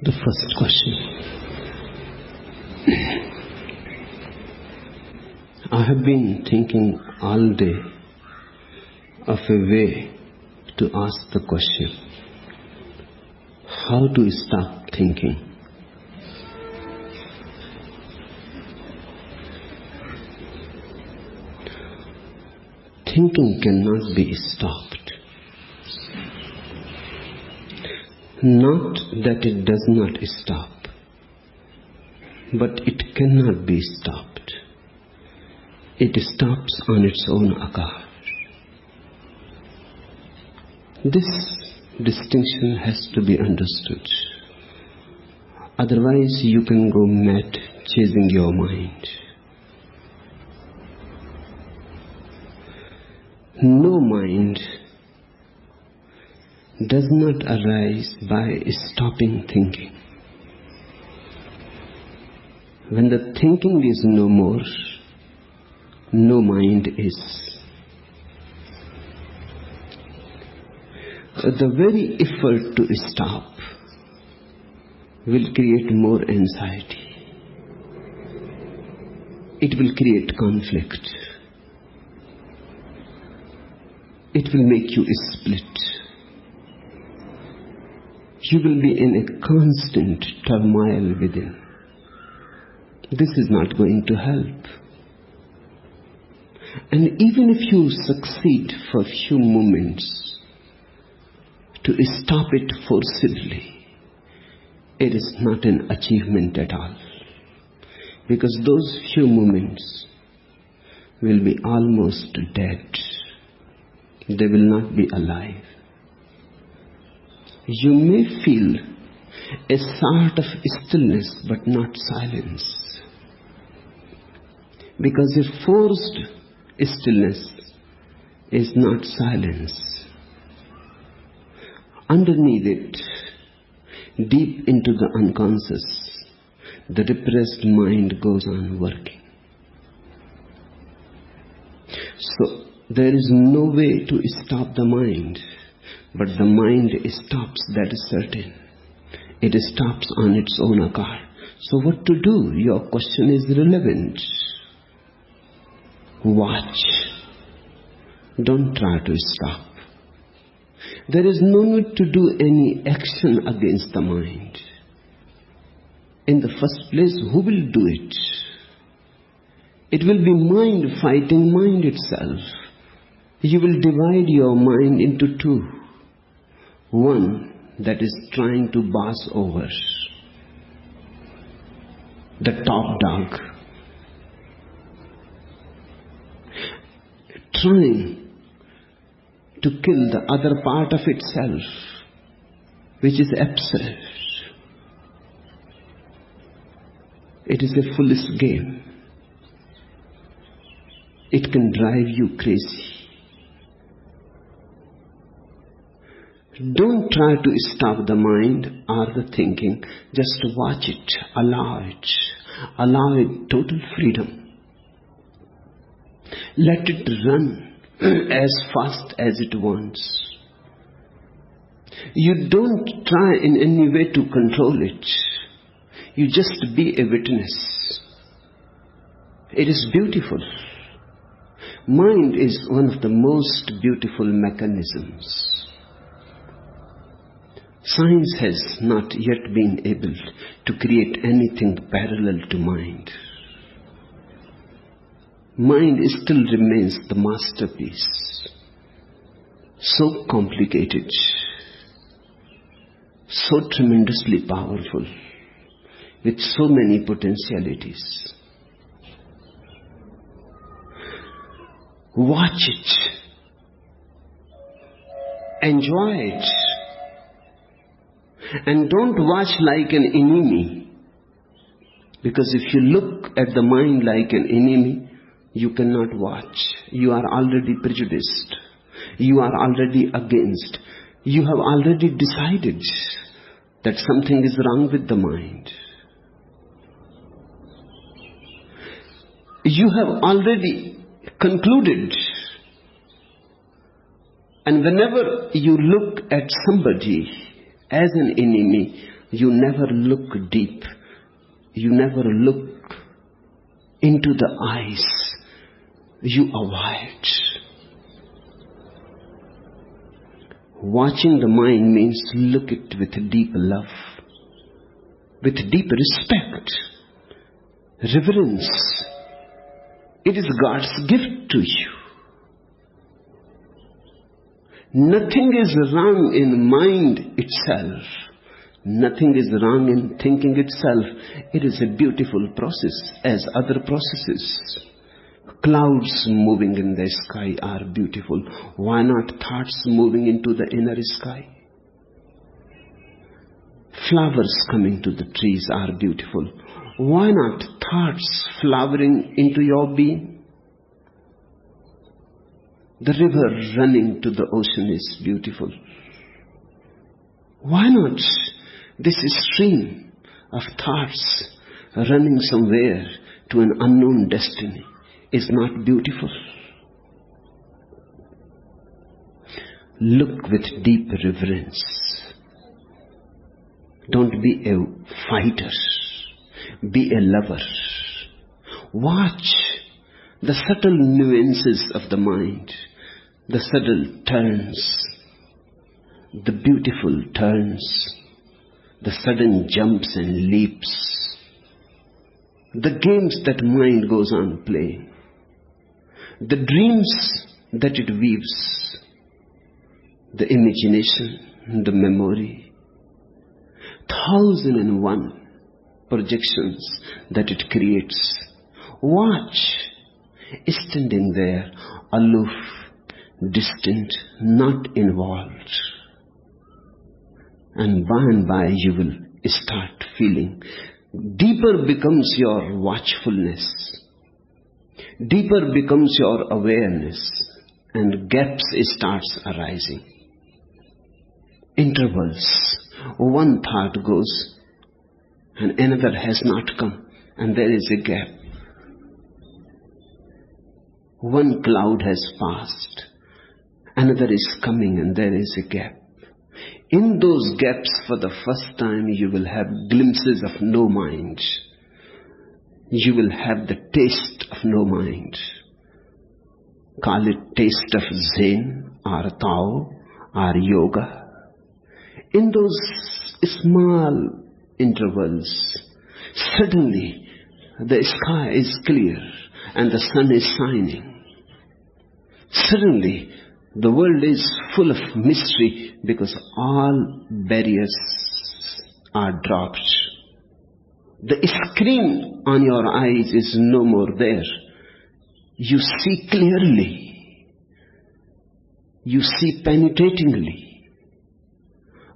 The first question. I have been thinking all day of a way to ask the question, how to stop thinking? Thinking cannot be stopped. Not that it does not stop, but it cannot be stopped. It stops on its own account. This distinction has to be understood. Otherwise you can go mad chasing your mind. No mind does not arise by stopping thinking. When the thinking is no more, no mind is. The very effort to stop will create more anxiety. It will create conflict. It will make you split. You will be in a constant turmoil within. This is not going to help. And even if you succeed for a few moments to stop it forcibly, it is not an achievement at all. Because those few moments will be almost dead. They will not be alive. You may feel a sort of stillness but not silence. Because a forced stillness is not silence. Underneath it, deep into the unconscious, the repressed mind goes on working. So, there is no way to stop the mind. But the mind stops, that is certain. It stops on its own account. So what to do? Your question is relevant. Watch. Don't try to stop. There is no need to do any action against the mind. In the first place, who will do it? It will be mind fighting mind itself. You will divide your mind into two. One that is trying to boss over, the top dog, trying to kill the other part of itself, which is absurd. It is a foolish game. It can drive you crazy. Don't try to stop the mind or the thinking. Just watch it. Allow it. Allow it total freedom. Let it run as fast as it wants. You don't try in any way to control it. You just be a witness. It is beautiful. Mind is one of the most beautiful mechanisms. Science has not yet been able to create anything parallel to mind. Mind still remains the masterpiece. So complicated, so tremendously powerful, with so many potentialities. Watch it. Enjoy it. And don't watch like an enemy. Because if you look at the mind like an enemy, you cannot watch. You are already prejudiced. You are already against. You have already decided that something is wrong with the mind. You have already concluded. And whenever you look at somebody as an enemy, You never look deep. You never look into the eyes. You avoid. Watching the mind means look it with deep love, with deep respect, reverence. It is God's gift to you. Nothing is wrong in mind itself. Nothing is wrong in thinking itself. It is a beautiful process as other processes. Clouds moving in the sky are beautiful. Why not thoughts moving into the inner sky? Flowers coming to the trees are beautiful. Why not thoughts flowering into your being? The river running to the ocean is beautiful. Why not this stream of thoughts running somewhere to an unknown destiny is not beautiful? Look with deep reverence. Don't be a fighter. Be a lover. Watch the subtle nuances of the mind, the subtle turns, the beautiful turns, the sudden jumps and leaps, the games that mind goes on playing, the dreams that it weaves, the imagination, the memory, 1,001 projections that it creates. Watch, standing there, aloof, distant, not involved. And by you will start feeling. Deeper becomes your watchfulness. Deeper becomes your awareness. And gaps starts arising. Intervals. One thought goes and another has not come, and there is a gap. One cloud has passed, another is coming, and there is a gap. In those gaps, for the first time, you will have glimpses of no mind. You will have the taste of no mind. Call it taste of Zen or Tao or Yoga. In those small intervals, suddenly the sky is clear and the sun is shining. Suddenly the world is full of mystery because all barriers are dropped. The screen on your eyes is no more there. You see clearly. You see penetratingly.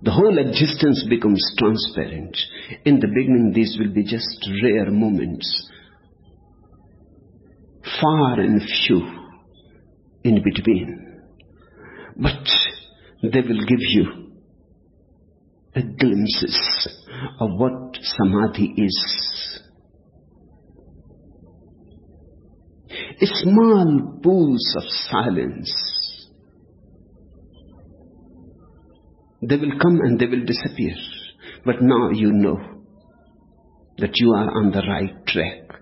The whole existence becomes transparent. In the beginning, these will be just rare moments, far and few in between. But they will give you a glimpses of what samadhi is. Small pools of silence. They will come and they will disappear. But now you know that you are on the right track.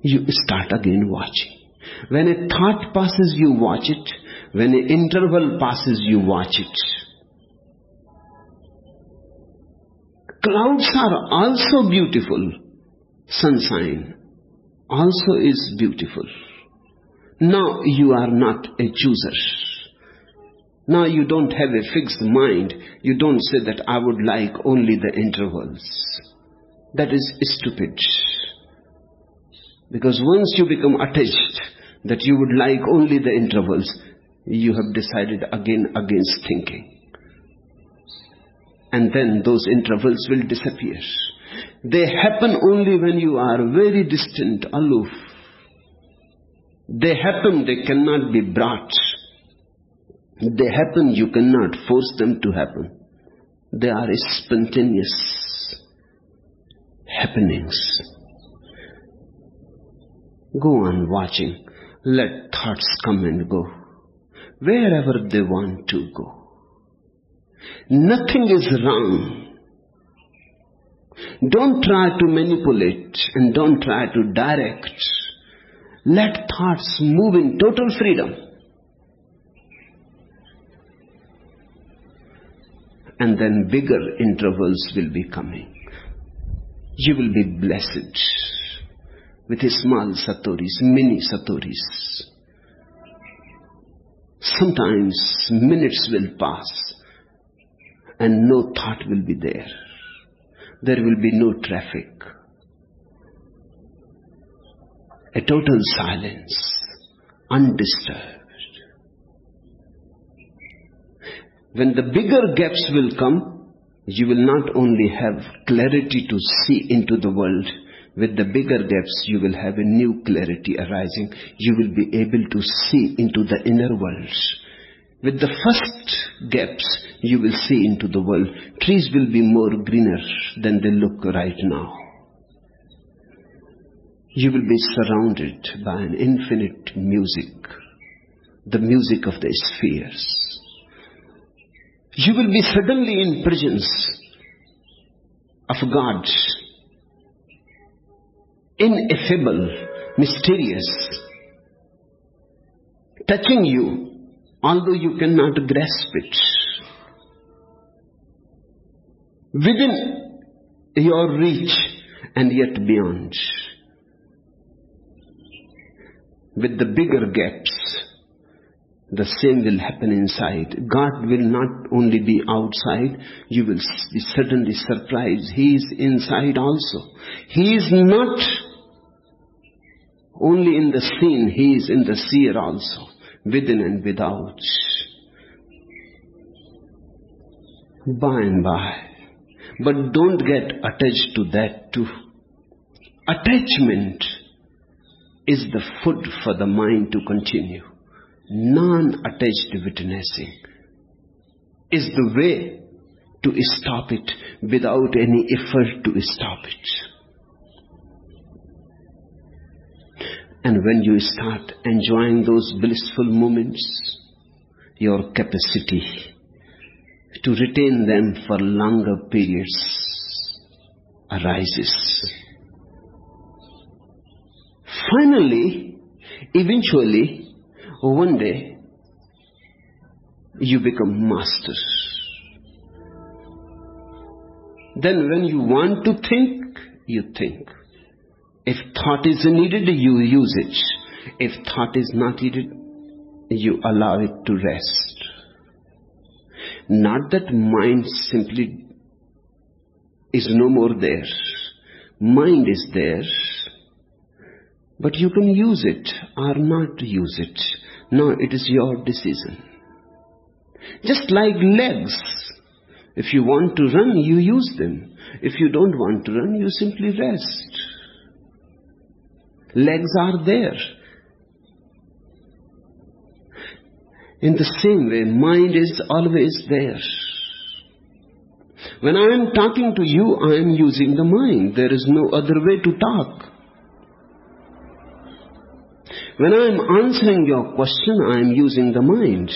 You start again watching. When a thought passes, you watch it. When an interval passes, you watch it. Clouds are also beautiful. Sunshine also is beautiful. Now you are not a chooser. Now you don't have a fixed mind. You don't say that I would like only the intervals. That is stupid. Because once you become attached that you would like only the intervals, you have decided again against thinking. And then those intervals will disappear. They happen only when you are very distant, aloof. They happen, they cannot be brought. They happen, you cannot force them to happen. They are spontaneous happenings. Go on watching. Let thoughts come and go, wherever they want to go. Nothing is wrong Don't try to manipulate and don't try to direct. Let thoughts move in total freedom. And then bigger intervals will be coming. You will be blessed with small satoris, mini satoris. Sometimes minutes will pass and no thought will be there. There will be no traffic. A total silence, undisturbed. When the bigger gaps will come, you will not only have clarity to see into the world. With the bigger gaps, you will have a new clarity arising. You will be able to see into the inner worlds. With the first gaps, you will see into the world. Trees will be more greener than they look right now. You will be surrounded by an infinite music, the music of the spheres. You will be suddenly in presence of God, ineffable, mysterious, touching you, although you cannot grasp it. Within your reach and yet beyond. With the bigger gaps, the same will happen inside. God will not only be outside, you will be suddenly surprised. He is inside also. He is not only in the seen, He is in the seer also, within and without. By and by. But don't get attached to that too. Attachment is the food for the mind to continue. Non-attached witnessing is the way to stop it without any effort to stop it. And when you start enjoying those blissful moments, your capacity to retain them for longer periods arises. Finally, eventually, one day, you become master. Then when you want to think, you think. If thought is needed, you use it. If thought is not needed, you allow it to rest. Not that mind simply is no more there. Mind is there. But you can use it or not use it. No, it is your decision. Just like legs. If you want to run, you use them. If you don't want to run, you simply rest. Legs are there. In the same way, mind is always there. When I am talking to you, I am using the mind. There is no other way to talk. When I am answering your question, I am using the mind.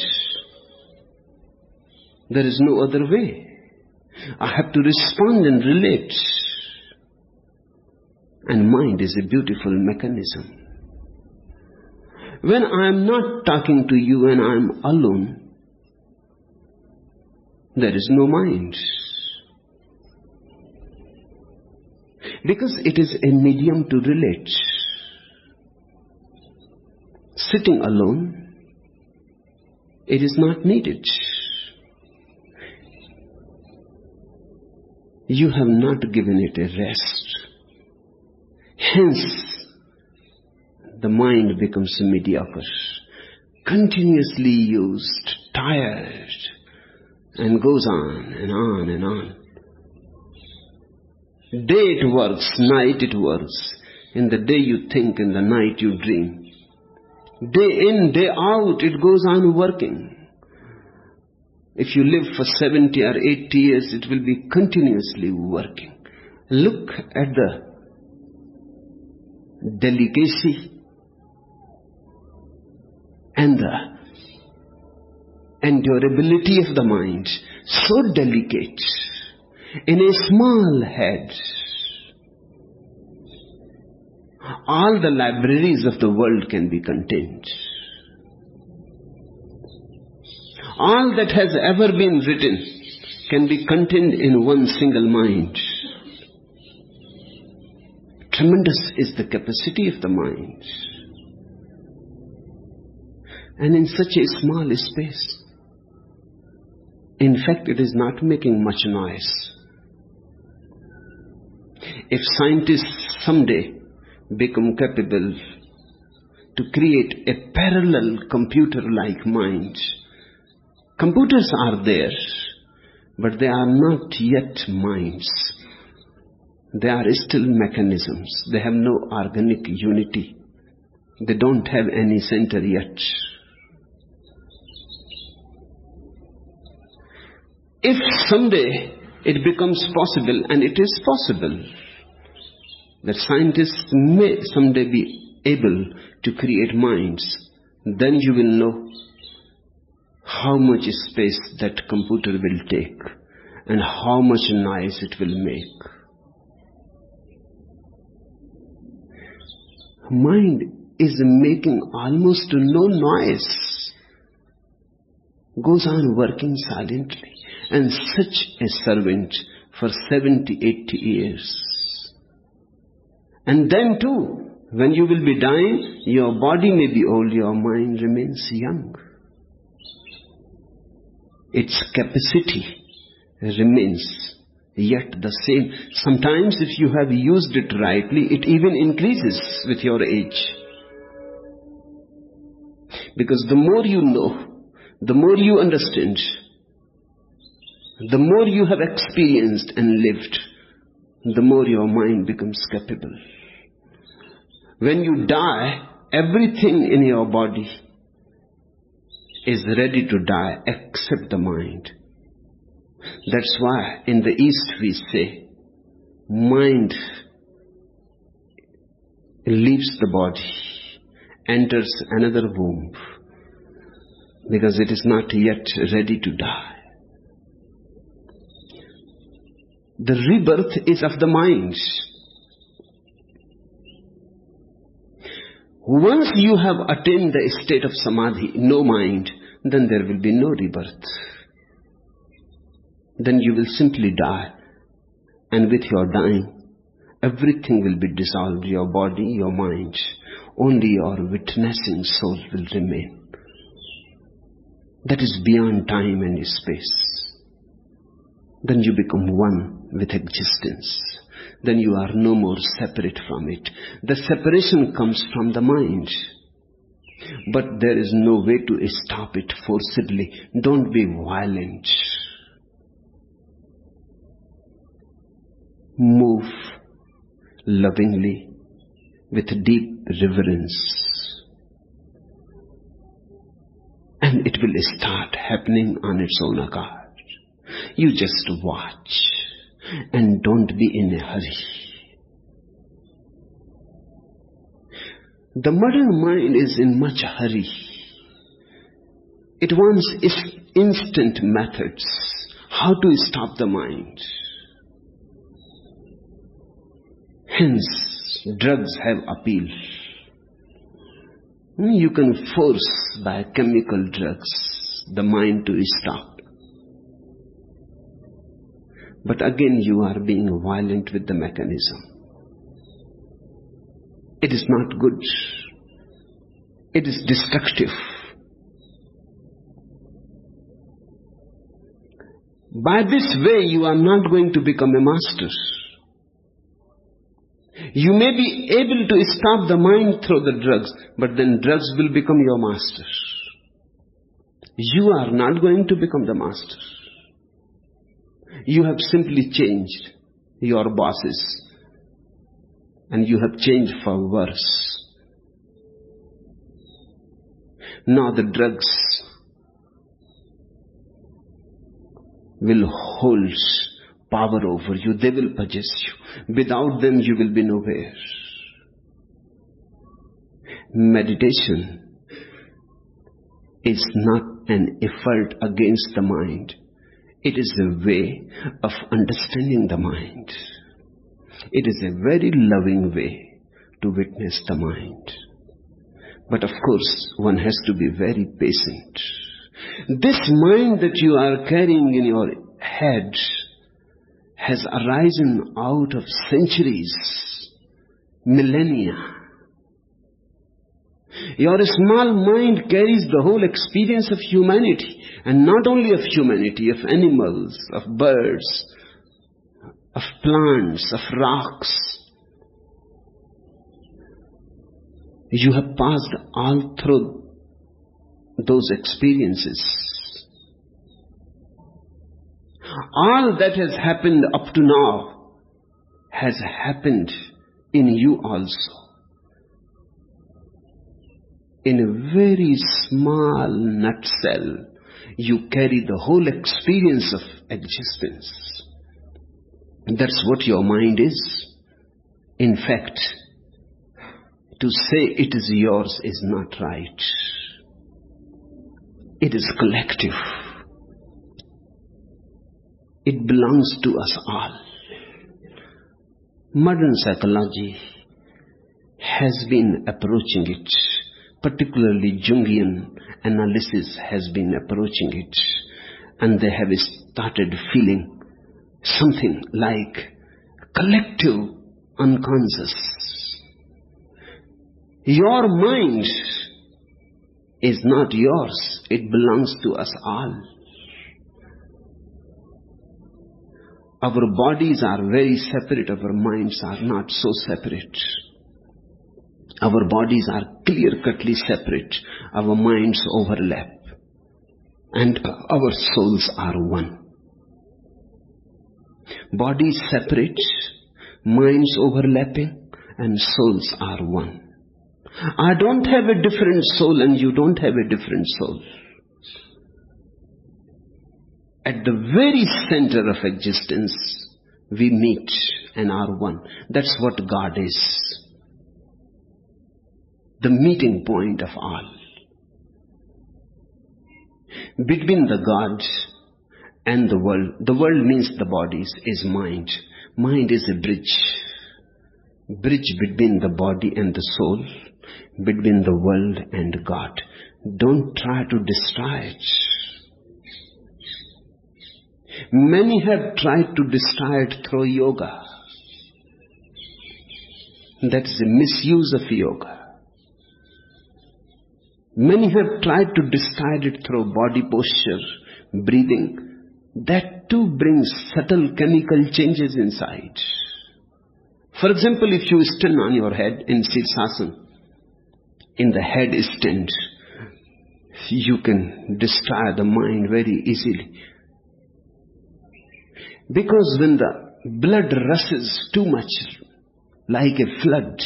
There is no other way. I have to respond and relate. And mind is a beautiful mechanism. When I am not talking to you and I am alone, there is no mind. Because it is a medium to relate. Sitting alone, it is not needed. You have not given it a rest. Hence, the mind becomes mediocre, continuously used, tired, and goes on and on and on. Day it works, night it works. In the day you think, in the night you dream. Day in, day out, it goes on working. If you live for 70 or 80 years, it will be continuously working. Look at the delicacy and the endurability of the mind. So delicate. In a small head, all the libraries of the world can be contained. All that has ever been written can be contained in one single mind. Tremendous is the capacity of the mind. And in such a small space, in fact, it is not making much noise. If scientists someday become capable to create a parallel computer-like mind, computers are there, but they are not yet minds. They are still mechanisms. They have no organic unity. They don't have any center yet. If someday it becomes possible, and it is possible, that scientists may someday be able to create minds, then you will know how much space that computer will take and how much noise it will make. Mind is making almost no noise, goes on working silently, and such a servant for 70, 80 years. And then too, when you will be dying, your body may be old, your mind remains young. Its capacity remains yet the same. Sometimes if you have used it rightly, it even increases with your age. Because the more you know, the more you understand, the more you have experienced and lived, the more your mind becomes capable. When you die, everything in your body is ready to die except the mind. That's why in the East we say, mind leaves the body, enters another womb, because it is not yet ready to die. The rebirth is of the mind. Once you have attained the state of samadhi, no mind, then there will be no rebirth. Then you will simply die. And with your dying, everything will be dissolved, your body, your mind. Only your witnessing soul will remain. That is beyond time and space. Then you become one with existence. Then you are no more separate from it. The separation comes from the mind. But there is no way to stop it forcibly. Don't be violent. Move lovingly with deep reverence. And it will start happening on its own account. You just watch and don't be in a hurry. The modern mind is in much hurry. It wants instant methods. How to stop the mind. Hence, drugs have appeal. You can force by chemical drugs the mind to stop. But again you are being violent with the mechanism. It is not good. It is destructive. By this way you are not going to become a master. You may be able to stop the mind through the drugs, but then drugs will become your master. You are not going to become the master. You have simply changed your bosses, and you have changed for worse. Now the drugs will hold power over you. They will possess you. Without them you will be nowhere. Meditation is not an effort against the mind. It is a way of understanding the mind. It is a very loving way to witness the mind. But of course, one has to be very patient. This mind that you are carrying in your head has arisen out of centuries, millennia. Your small mind carries the whole experience of humanity, and not only of humanity, of animals, of birds, of plants, of rocks. You have passed all through those experiences. All that has happened up to now has happened in you also. In a very small nutshell, you carry the whole experience of existence. That's what your mind is. In fact, to say it is yours is not right. It is collective. It belongs to us all. Modern psychology has been approaching it, particularly Jungian analysis has been approaching it, and they have started feeling something like collective unconscious. Your mind is not yours, it belongs to us all. Our bodies are very separate, our minds are not so separate. Our bodies are clear-cutly separate, our minds overlap, and our souls are one. Bodies separate, minds overlapping, and souls are one. I don't have a different soul and you don't have a different soul. At the very center of existence, we meet and are one. That's what God is. The meeting point of all. Between the God and the world means the bodies, is mind. Mind is a bridge between the body and the soul, between the world and God. Don't try to destroy it. Many have tried to destroy it through yoga. That is a misuse of yoga. Many have tried to destroy it through body posture, breathing. That too brings subtle chemical changes inside. For example, if you stand on your head in Sirsasana, in the head stand, you can destroy the mind very easily. Because when the blood rushes too much, like a flood,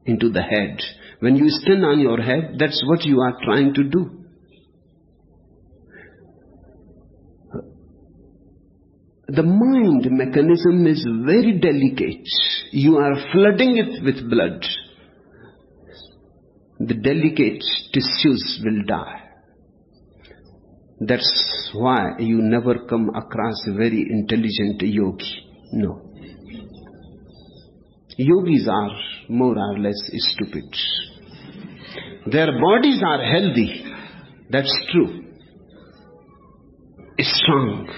into the head, when you stand on your head, that's what you are trying to do. The mind mechanism is very delicate. You are flooding it with blood. The delicate tissues will die. That's why you never come across a very intelligent yogi. No. Yogis are more or less stupid. Their bodies are healthy. That's true. Strong.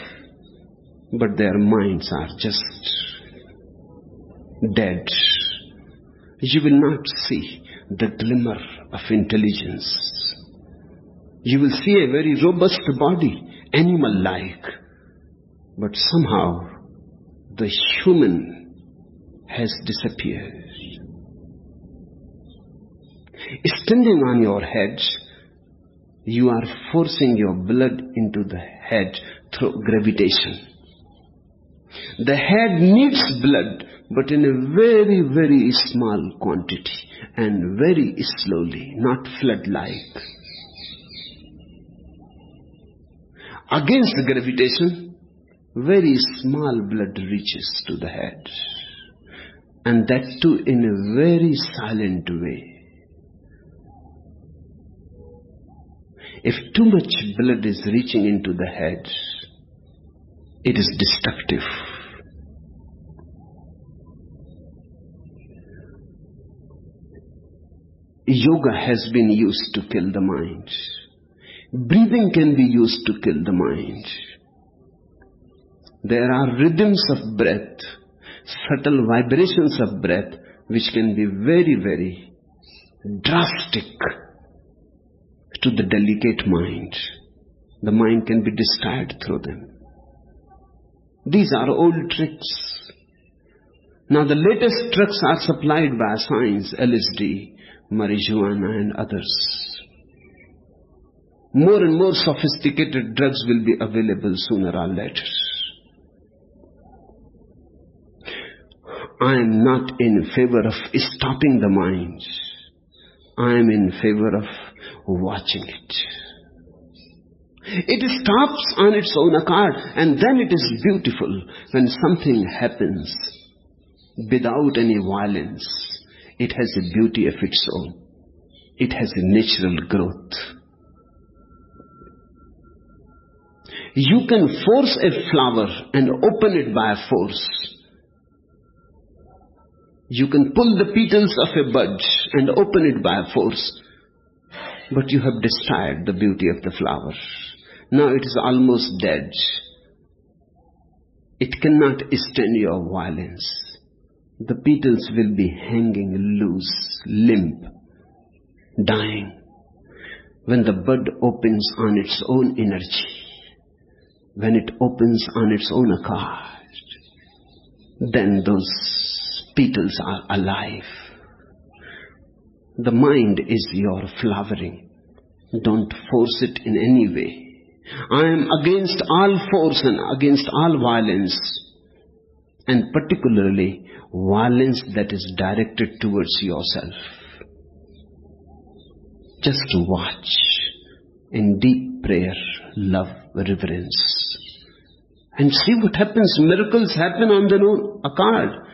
But their minds are just dead. You will not see the glimmer of intelligence. You will see a very robust body, animal-like. But somehow, the human has disappeared. Standing on your head, you are forcing your blood into the head through gravitation. The head needs blood, but in a very, very small quantity and very slowly, not flood-like. Against the gravitation, very small blood reaches to the head, and that too in a very silent way. If too much blood is reaching into the head, it is destructive. Yoga has been used to kill the mind. Breathing can be used to kill the mind. There are rhythms of breath, subtle vibrations of breath, which can be very, very drastic to the delicate mind. The mind can be disturbed through them. These are old tricks. Now the latest drugs are supplied by science, LSD, marijuana and others. More and more sophisticated drugs will be available sooner or later. I am not in favor of stopping the mind. I am in favor of watching it. It stops on its own accord, and then it is beautiful when something happens without any violence. It has a beauty of its own. It has a natural growth. You can force a flower and open it by force. You can pull the petals of a bud and open it by force. But you have destroyed the beauty of the flower. Now it is almost dead. It cannot stand your violence. The petals will be hanging loose, limp, dying. When the bud opens on its own energy, when it opens on its own accord, then those petals are alive. The mind is your flowering. Don't force it in any way. I am against all force and against all violence, and particularly violence that is directed towards yourself. Just to watch in deep prayer, love, reverence, and see what happens. Miracles happen on their own accord.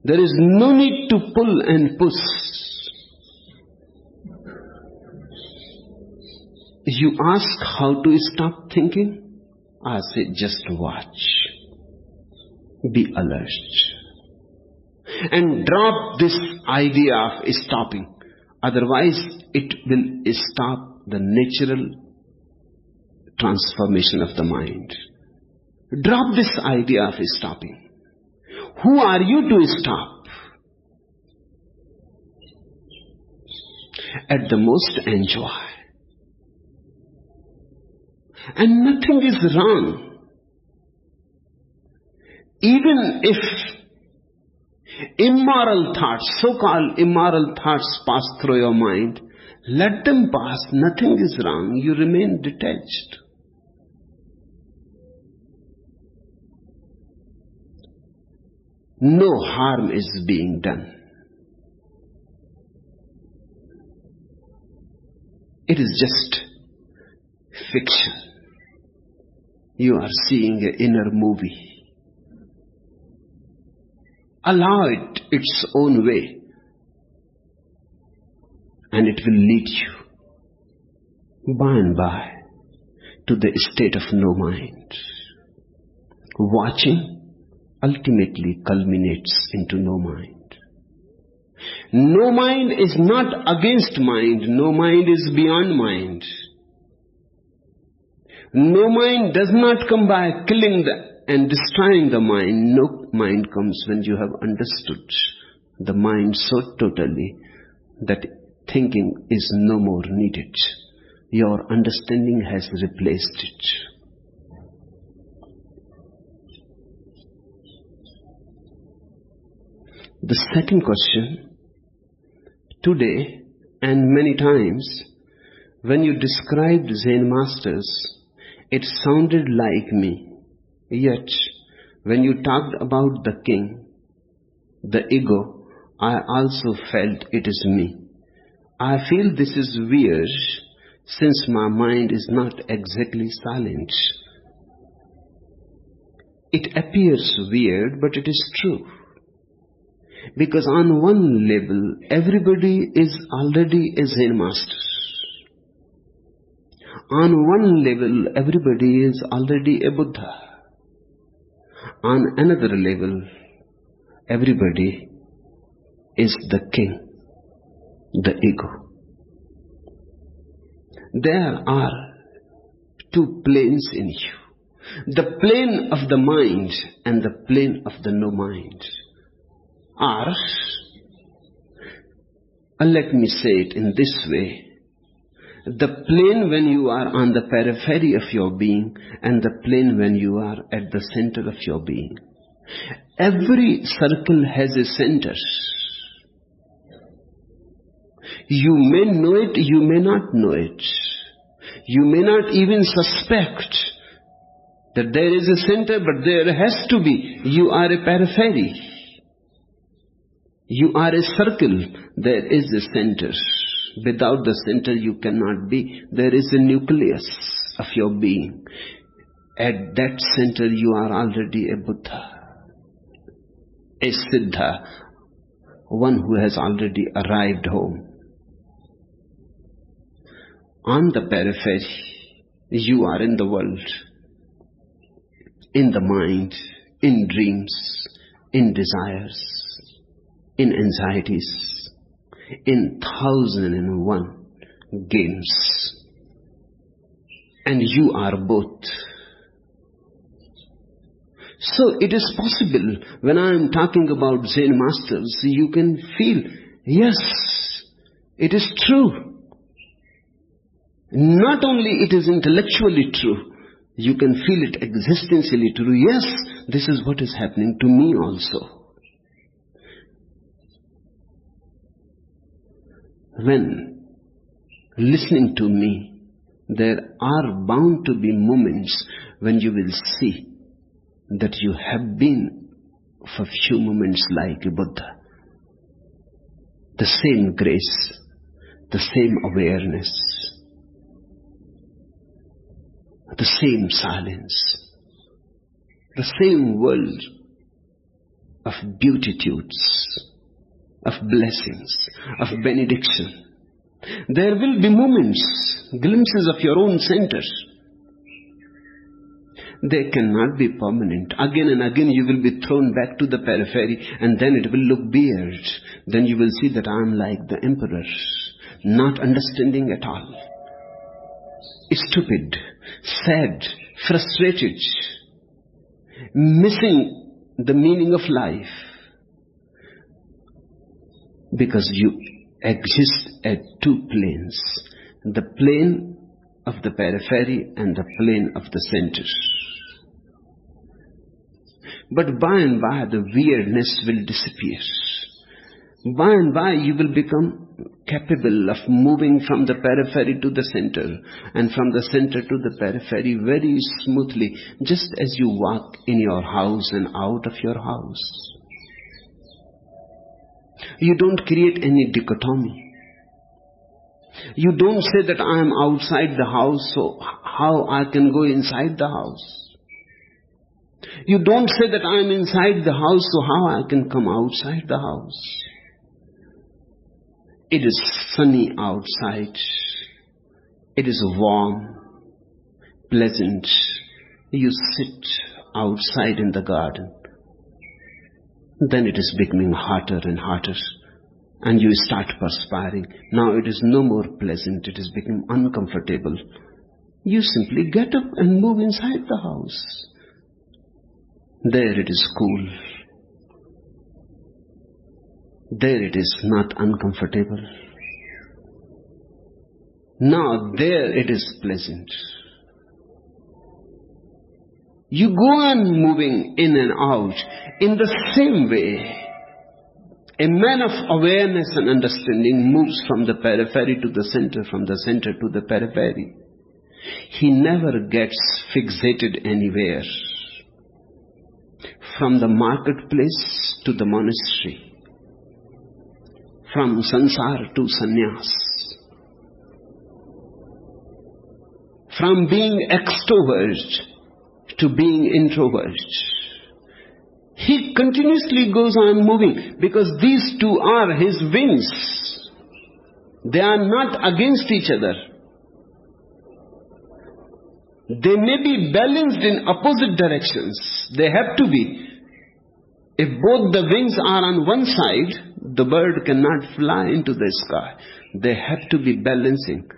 There is no need to pull and push. You ask how to stop thinking? I say just watch. Be alert. And drop this idea of stopping. Otherwise, it will stop the natural transformation of the mind. Drop this idea of stopping. Who are you to stop? At the most, enjoy. And nothing is wrong. Even if immoral thoughts, so-called immoral thoughts pass through your mind, let them pass. Nothing is wrong. You remain detached. No harm is being done. It is just fiction. You are seeing an inner movie. Allow it its own way, and it will lead you by and by to the state of no mind. Watching ultimately culminates into no mind. No mind is not against mind. No mind is beyond mind. No mind does not come by killing and destroying the mind. No mind comes when you have understood the mind so totally that thinking is no more needed. Your understanding has replaced it. The second question, today and many times, when you described Zen masters, it sounded like me. Yet, when you talked about the king, the ego, I also felt it is me. I feel this is weird, since my mind is not exactly silent. It appears weird, but it is true. Because on one level, everybody is already a Zen master. On one level, everybody is already a Buddha. On another level, everybody is the king. the ego. There are two planes in you. The plane of the mind and the plane of the no mind are, let me say it in this way, the plane when you are on the periphery of your being and the plane when you are at the center of your being. Every circle has a center. You may know it, you may not know it. You may not even suspect that there is a center, but there has to be. You are a periphery. You are a circle. There is a center. Without the center you cannot be. There is a nucleus of your being. At that center you are already a Buddha, a Siddha, one who has already arrived home. On the periphery, you are in the world, in the mind, in dreams, in desires, in anxieties, in 1001 games. And you are both. So it is possible, when I am talking about Zen masters, you can feel, yes, it is true. Not only it is intellectually true, you can feel it existentially true. Yes, this is what is happening to me also. When listening to me, there are bound to be moments when you will see that you have been for few moments like a Buddha. The same grace, the same awareness, the same silence, the same world of beatitudes, of blessings, of benediction. There will be moments, glimpses of your own center. They cannot be permanent. Again and again you will be thrown back to the periphery, and then it will look weird. Then you will see that I am like the emperor, not understanding at all, stupid, sad, frustrated, missing the meaning of life, because you exist at two planes, the plane of the periphery and the plane of the center. But by and by the weirdness will disappear. By and by you will become capable of moving from the periphery to the center, and from the center to the periphery very smoothly, just as you walk in your house and out of your house. You don't create any dichotomy. You don't say that I am outside the house, so how I can go inside the house. You don't say that I am inside the house, so how I can come outside the house. It is sunny outside. It is warm, pleasant. You sit outside in the garden. Then it is becoming hotter and hotter, and you start perspiring. Now it is no more pleasant, it is becoming uncomfortable. You simply get up and move inside the house. There it is cool. There it is not uncomfortable. Now there it is pleasant. You go on moving in and out. In the same way, a man of awareness and understanding moves from the periphery to the center, from the center to the periphery. He never gets fixated anywhere. From the marketplace to the monastery, from sansar to sannyas, from being extrovert to being introvert. He continuously goes on moving, because these two are his wings. They are not against each other. They may be balanced in opposite directions. They have to be. If both the wings are on one side, The bird cannot fly into the sky. They have to be balancing.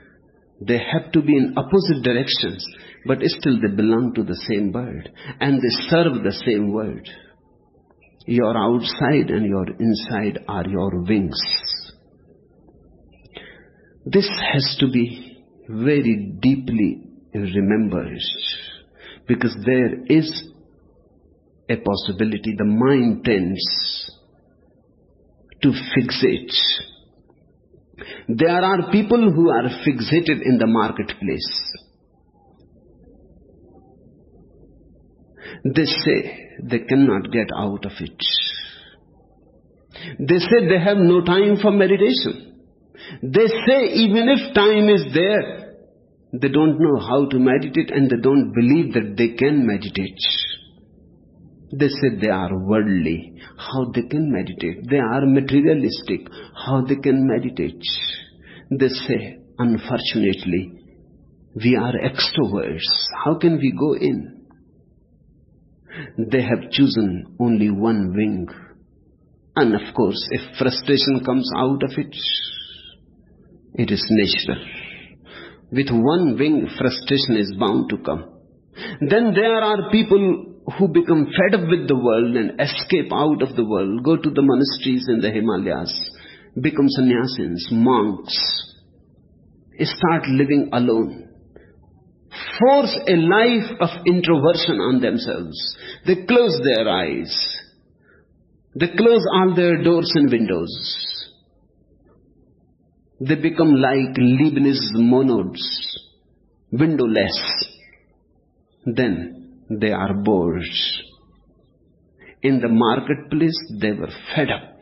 They have to be in opposite directions, but still they belong to the same bird and they serve the same word. Your outside and your inside are your wings. This has to be very deeply remembered, because there is a possibility the mind tends to fixate. There are people who are fixated in the marketplace. They say they cannot get out of it. They say they have no time for meditation. They say even if time is there, they don't know how to meditate and they don't believe that they can meditate. They say they are worldly. How they can meditate? They are materialistic. How they can meditate? They say, unfortunately, we are extroverts. How can we go in? They have chosen only one wing. And of course, if frustration comes out of it, it is natural. With one wing, frustration is bound to come. Then there are people who become fed up with the world and escape out of the world, go to the monasteries in the Himalayas, become sannyasins, monks, start living alone, force a life of introversion on themselves. They close their eyes. They close all their doors and windows. They become like Leibniz monads, windowless. Then they are bored. In the marketplace, they were fed up.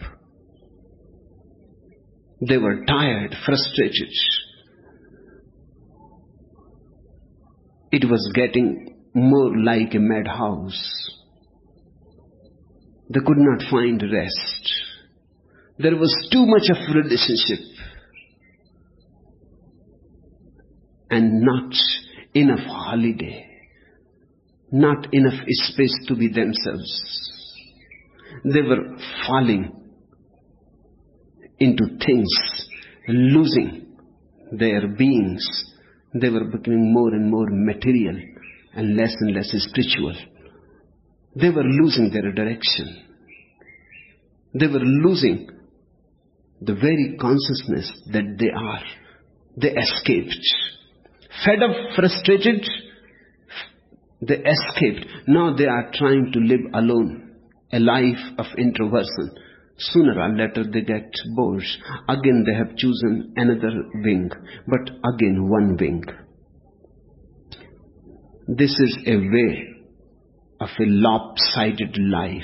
They were tired, frustrated. It was getting more like a madhouse. They could not find rest. There was too much of relationship and not enough holiday, not enough space to be themselves. They were falling into things, losing their beings. They were becoming more and more material and less spiritual. They were losing their direction. They were losing the very consciousness that they are. They escaped. Fed up, frustrated, they escaped. Now they are trying to live alone, a life of introversion. Sooner or later they get bored. Again they have chosen another wing, but again one wing. This is a way of a lopsided life.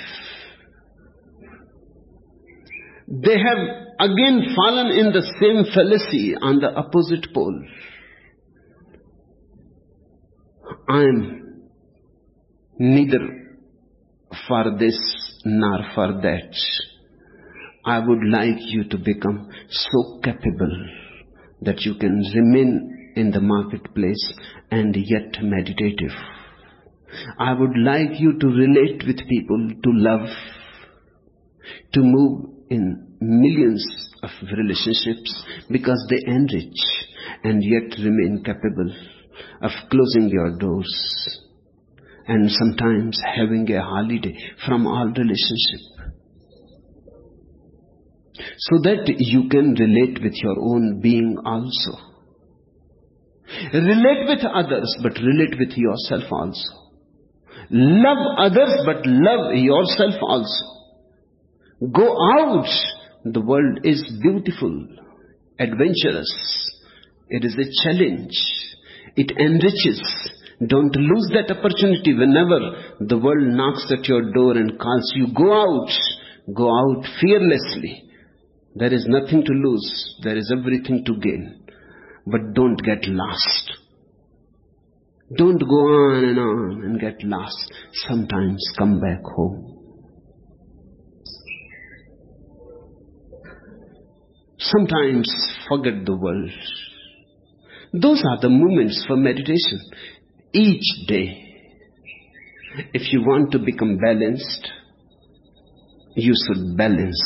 They have again fallen in the same fallacy on the opposite pole. I am neither for this nor for that. I would like you to become so capable that you can remain in the marketplace and yet meditative. I would like you to relate with people, to love, to move in millions of relationships because they enrich, and yet remain capable of closing your doors and sometimes having a holiday from all relationship, so that you can relate with your own being also. Relate with others, but relate with yourself also. Love others, but love yourself also. Go out. The world is beautiful, adventurous. It is a challenge. It enriches. Don't lose that opportunity. Whenever the world knocks at your door and calls you, go out. Go out fearlessly. There is nothing to lose. There is everything to gain. But don't get lost. Don't go on and get lost. Sometimes come back home. Sometimes forget the world. Those are the moments for meditation. Each day, if you want to become balanced, you should balance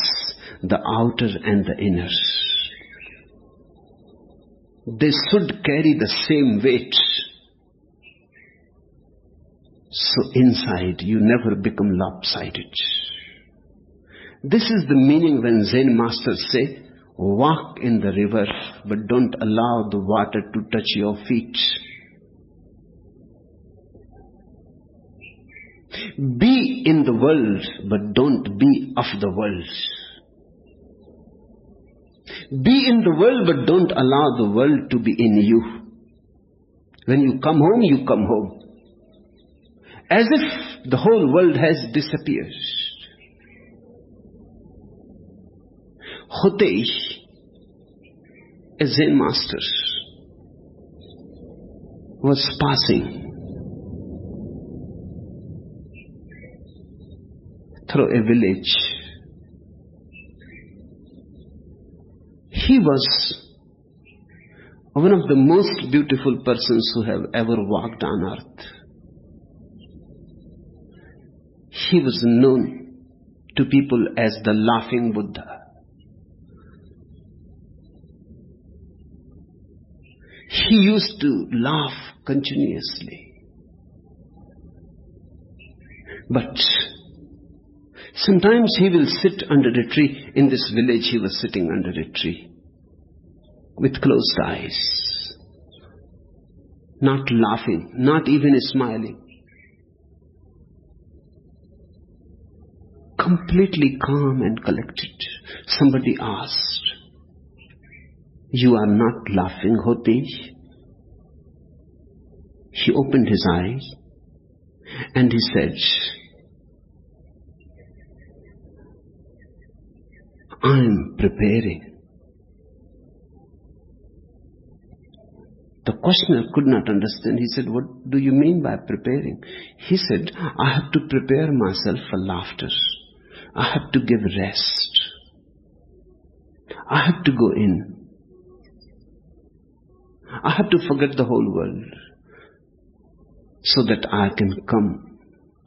the outer and the inner. They should carry the same weight. So inside you never become lopsided. This is the meaning when Zen masters say, walk in the river, but don't allow the water to touch your feet. Be in the world, but don't be of the world. Be in the world, but don't allow the world to be in you. When you come home, you come home. As if the whole world has disappeared. Hotei, a Zen master, was passing through a village. He was one of the most beautiful persons who have ever walked on earth. He was known to people as the laughing Buddha. He used to laugh continuously. But sometimes he will sit under a tree. In this village he was sitting under a tree with closed eyes, not laughing, not even smiling. Completely calm and collected. Somebody asked, "You are not laughing, Hotei?" He opened his eyes and he said, "I am preparing." The questioner could not understand. He said, "What do you mean by preparing?" He said, "I have to prepare myself for laughter. I have to give rest. I have to go in. I have to forget the whole world so that I can come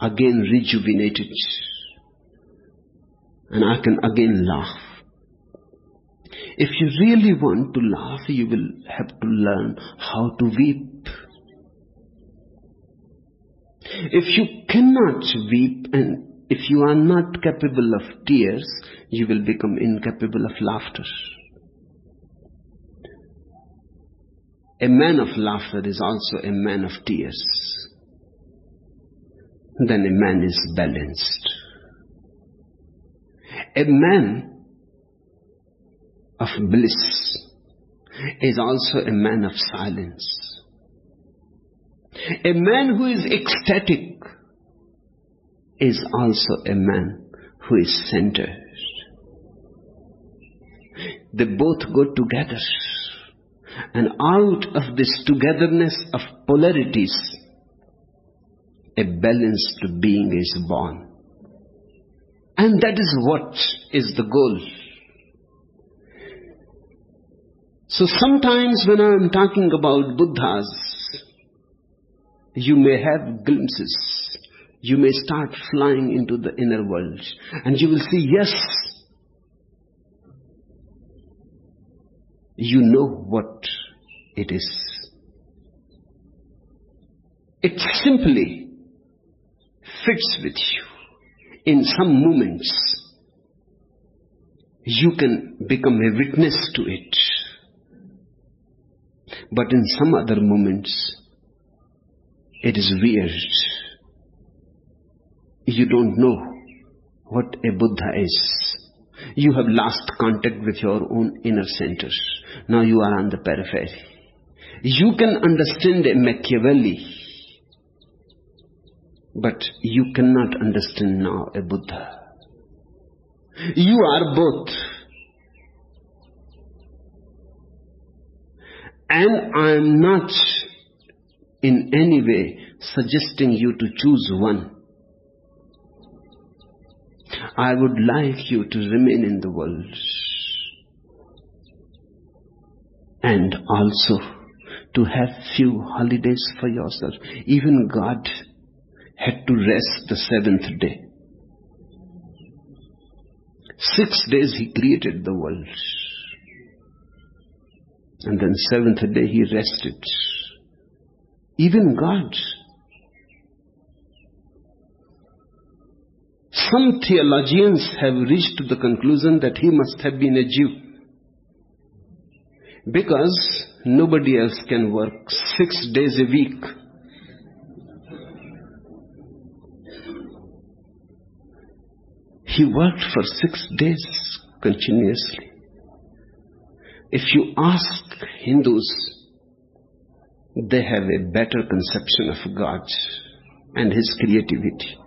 again rejuvenated and I can again laugh." If you really want to laugh, you will have to learn how to weep. If you cannot weep and if you are not capable of tears, you will become incapable of laughter. A man of laughter is also a man of tears. Then a man is balanced. A man of bliss is also a man of silence. A man who is ecstatic is also a man who is centered. They both go together. And out of this togetherness of polarities, a balanced being is born. And that is what is the goal. So sometimes when I am talking about Buddhas, you may have glimpses. You may start flying into the inner world. And you will see, yes, you know what it is. It simply fits with you. In some moments, you can become a witness to it. But in some other moments, it is weird. You don't know what a Buddha is. You have lost contact with your own inner center. Now you are on the periphery. You can understand a Machiavelli, but you cannot understand now a Buddha. You are both. And I am not in any way suggesting you to choose one. I would like you to remain in the world and also to have few holidays for yourself. Even God had to rest the seventh day. 6 days he created the world. And then 7th day he rested. Even God. Some theologians have reached to the conclusion that he must have been a Jew, because nobody else can work 6 days a week. He worked for 6 days continuously. If you ask Hindus, they have a better conception of God and His creativity.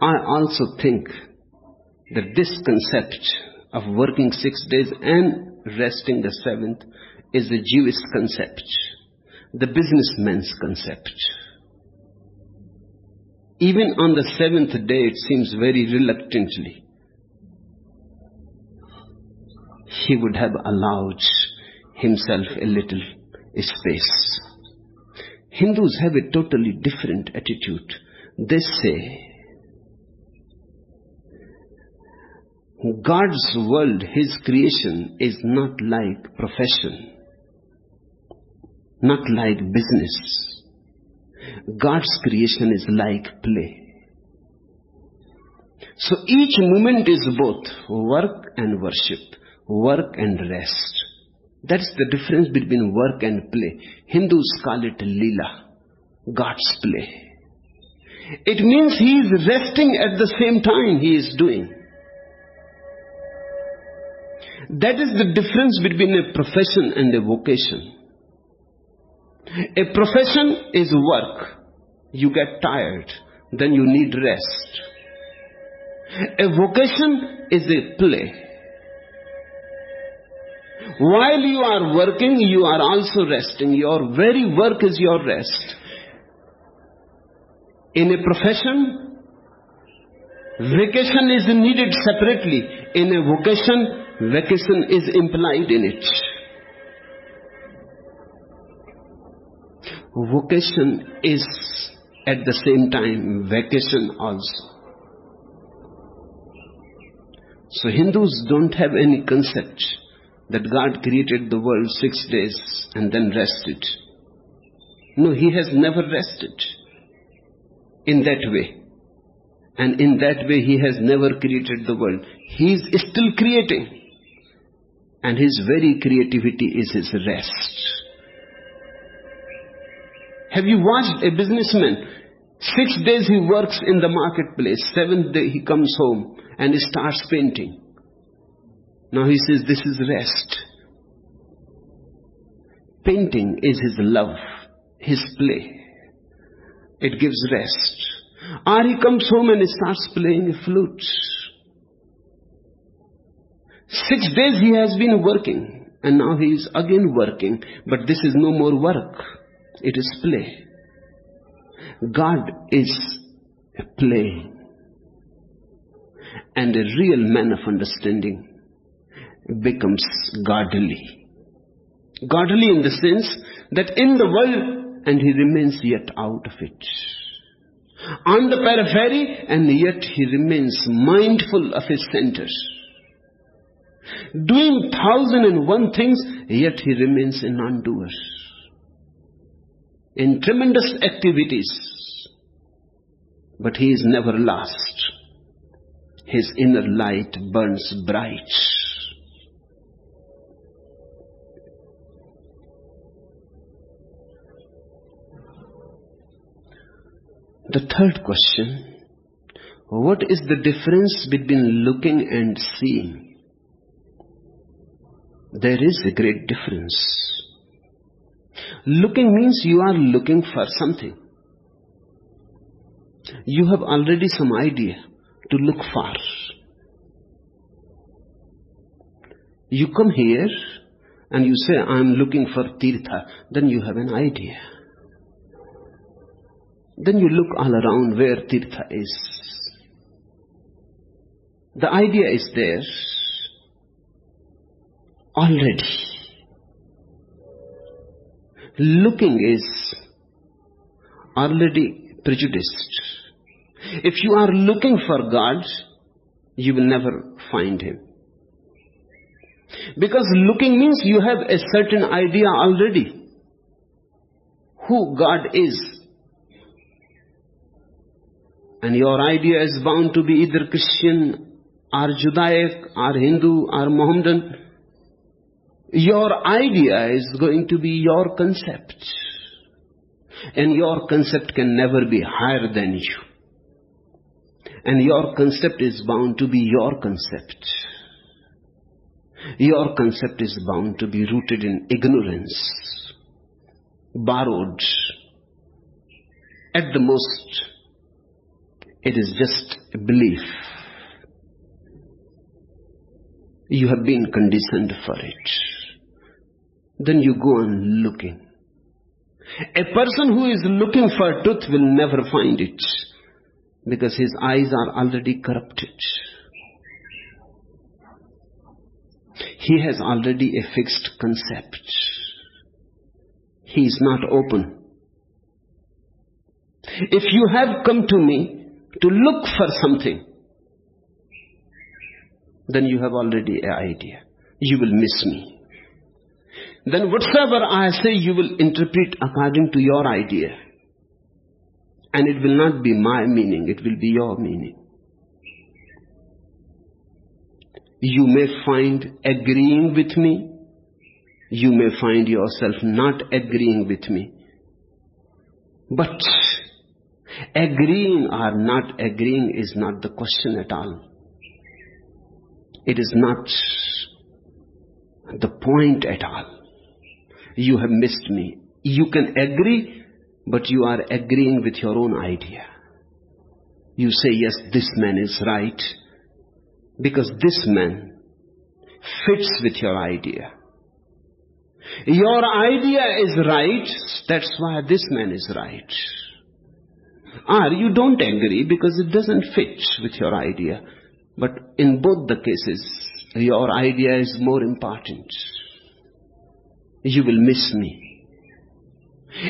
I also think that this concept of working 6 days and resting the 7th is a Jewish concept, the businessman's concept. Even on the 7th day, it seems very reluctantly, he would have allowed himself a little space. Hindus have a totally different attitude. They say, God's world, His creation, is not like profession, not like business. God's creation is like play. So each moment is both work and worship, work and rest. That's the difference between work and play. Hindus call it lila, God's play. It means He is resting at the same time He is doing. That is the difference between a profession and a vocation. A profession is work. You get tired, then you need rest. A vocation is a play. While you are working, you are also resting. Your very work is your rest. In a profession, vacation is needed separately. In a vocation, vacation is implied in it. Vocation is at the same time vacation also. So Hindus don't have any concept that God created the world 6 days and then rested. No, He has never rested in that way. And in that way He has never created the world. He is still creating. And His very creativity is His rest. Have you watched a businessman? 6 days he works in the marketplace. 7th day he comes home and he starts painting. Now he says, this is rest. Painting is his love, his play. It gives rest. Or he comes home and he starts playing a flute. 6 days he has been working, and now he is again working, but this is no more work. It is play. God is a play. And a real man of understanding becomes godly. Godly in the sense that in the world and he remains yet out of it. On the periphery and yet he remains mindful of his center. Doing 1,001 things, yet he remains a non-doer. In tremendous activities, but he is never lost. His inner light burns bright. The third question, what is the difference between looking and seeing? There is a great difference. Looking means you are looking for something. You have already some idea to look for. You come here and you say, I am looking for Tirtha. Then you have an idea. Then you look all around where Tirtha is. The idea is there already. Looking is already prejudiced. If you are looking for God, you will never find him. Because looking means you have a certain idea already who God is. And your idea is bound to be either Christian or Judaic or Hindu or Mohammedan. Your idea is going to be your concept. And your concept can never be higher than you. And your concept is bound to be your concept. Your concept is bound to be rooted in ignorance, borrowed. At the most, it is just a belief. You have been conditioned for it. Then you go on looking. A person who is looking for truth will never find it, because his eyes are already corrupted. He has already a fixed concept. He is not open. If you have come to me to look for something, then you have already an idea. You will miss me. Then whatsoever I say, you will interpret according to your idea. And it will not be my meaning, it will be your meaning. You may find agreeing with me. You may find yourself not agreeing with me. But agreeing or not agreeing is not the question at all. It is not the point at all. You have missed me. You can agree, but you are agreeing with your own idea. You say, yes, this man is right, because this man fits with your idea. Your idea is right, that's why this man is right. Or you don't agree because it doesn't fit with your idea. But in both the cases, your idea is more important. You will miss me.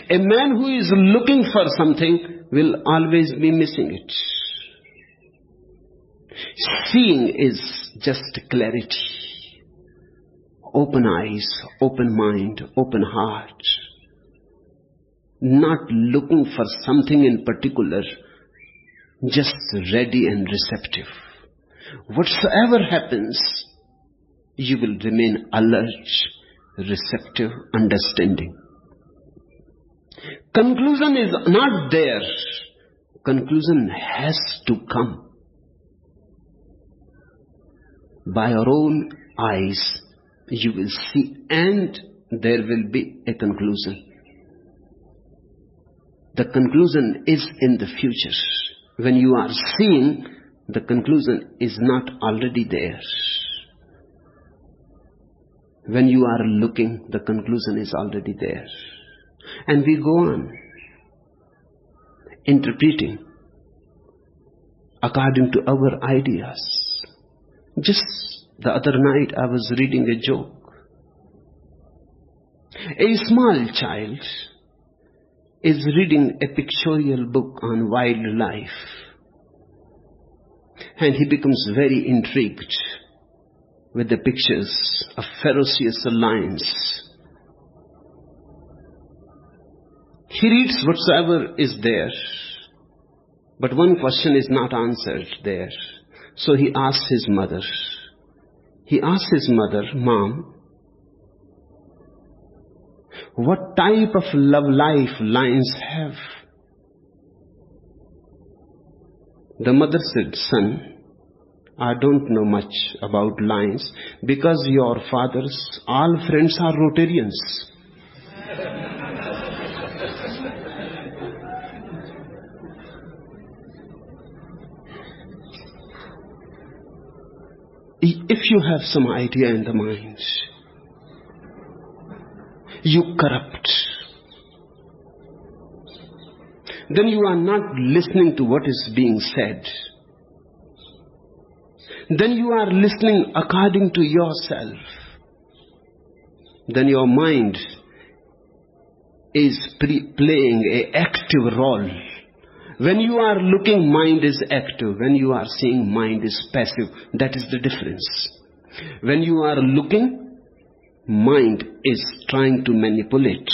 A man who is looking for something will always be missing it. Seeing is just clarity. Open eyes, open mind, open heart. Not looking for something in particular, just ready and receptive. Whatsoever happens, you will remain alert, receptive, understanding. Conclusion is not there. Conclusion has to come. By your own eyes, you will see, and there will be a conclusion. The conclusion is in the future. When you are seeing, the conclusion is not already there. When you are looking, the conclusion is already there. And we go on interpreting according to our ideas. Just the other night I was reading a joke. A small child is reading a pictorial book on wildlife, and he becomes very intrigued with the pictures of ferocious lions. He reads whatsoever is there, but one question is not answered there. So he asks his mother. He asks his mother, Mom, what type of love life lions have? The mother said, Son, I don't know much about lions, because your father's all friends are Rotarians. If you have some idea in the mind, you corrupt, then you are not listening to what is being said. Then you are listening according to yourself. Then your mind is playing an active role. When you are looking, mind is active. When you are seeing, mind is passive. That is the difference. When you are looking, mind is trying to manipulate.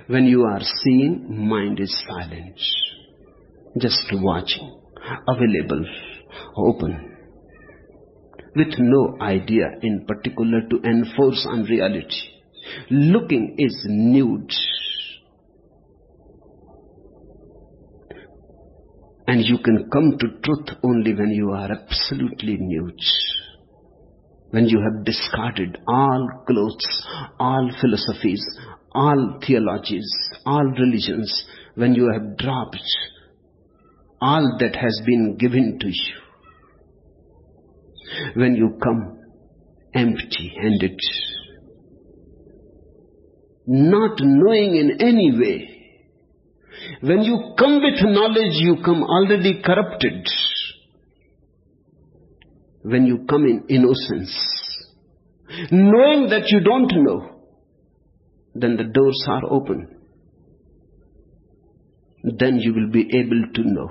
When you are seeing, mind is silent, just watching, available, open, with no idea in particular to enforce on reality. Looking is nude. And you can come to truth only when you are absolutely nude. When you have discarded all clothes, all philosophies, all theologies, all religions, when you have dropped all that has been given to you, when you come empty-handed, not knowing in any way, when you come with knowledge, you come already corrupted. When you come in innocence, knowing that you don't know, then the doors are open. Then you will be able to know.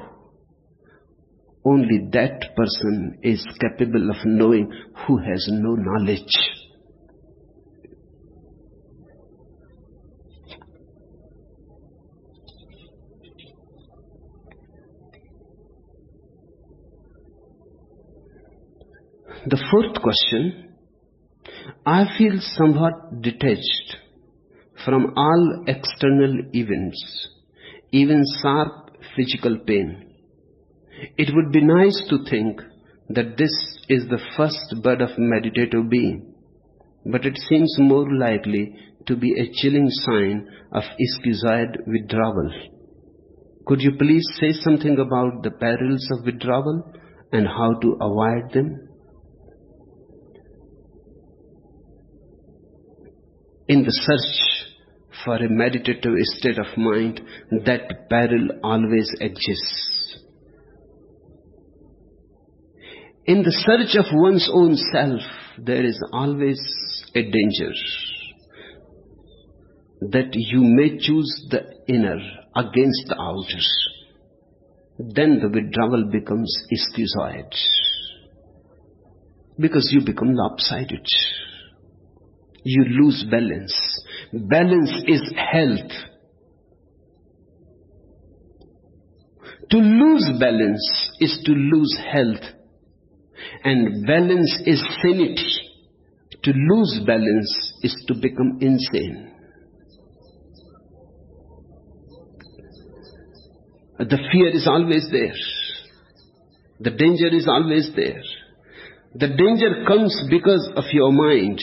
Only that person is capable of knowing who has no knowledge. The fourth question, I feel somewhat detached from all external events, even sharp physical pain. It would be nice to think that this is the first bud of meditative being, but it seems more likely to be a chilling sign of schizoid withdrawal. Could you please say something about the perils of withdrawal and how to avoid them? In the search for a meditative state of mind, that peril always exists. In the search of one's own self, there is always a danger that you may choose the inner against the outer. Then the withdrawal becomes schizoid, because you become lopsided. You lose balance. Balance is health. To lose balance is to lose health. And balance is sanity. To lose balance is to become insane. The fear is always there. The danger is always there. The danger comes because of your mind.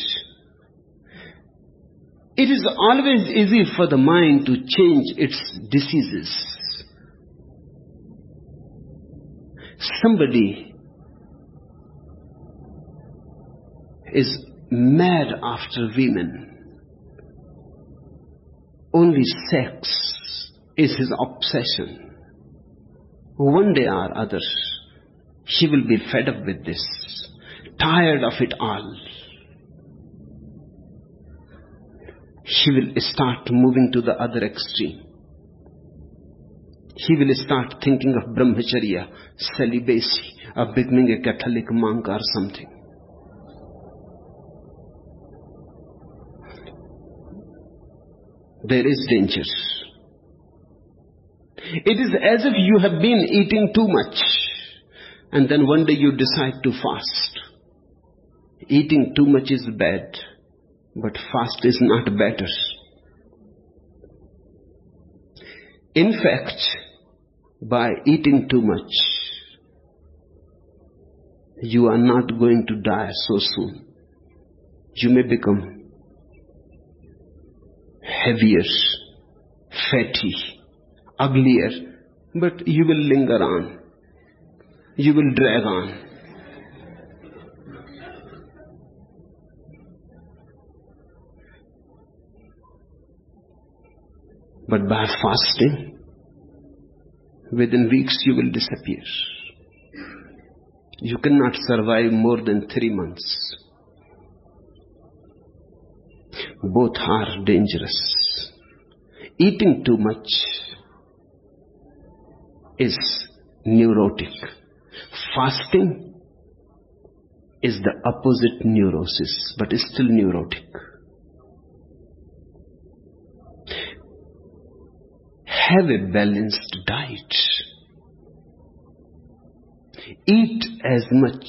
It is always easy for the mind to change its diseases. Somebody is mad after women. Only sex is his obsession. One day or other, he will be fed up with this, tired of it all. He will start moving to the other extreme. He will start thinking of brahmacharya, celibacy, of becoming a Catholic monk or something. There is danger. It is as if you have been eating too much, and then one day you decide to fast. Eating too much is bad, but fast is not better. In fact, by eating too much, you are not going to die so soon. You may become heavier, fatty, uglier, but you will linger on. You will drag on. But by fasting, within weeks you will disappear. You cannot survive more than 3 months. Both are dangerous. Eating too much is neurotic. Fasting is the opposite neurosis, but is still neurotic. Have a balanced diet. Eat as much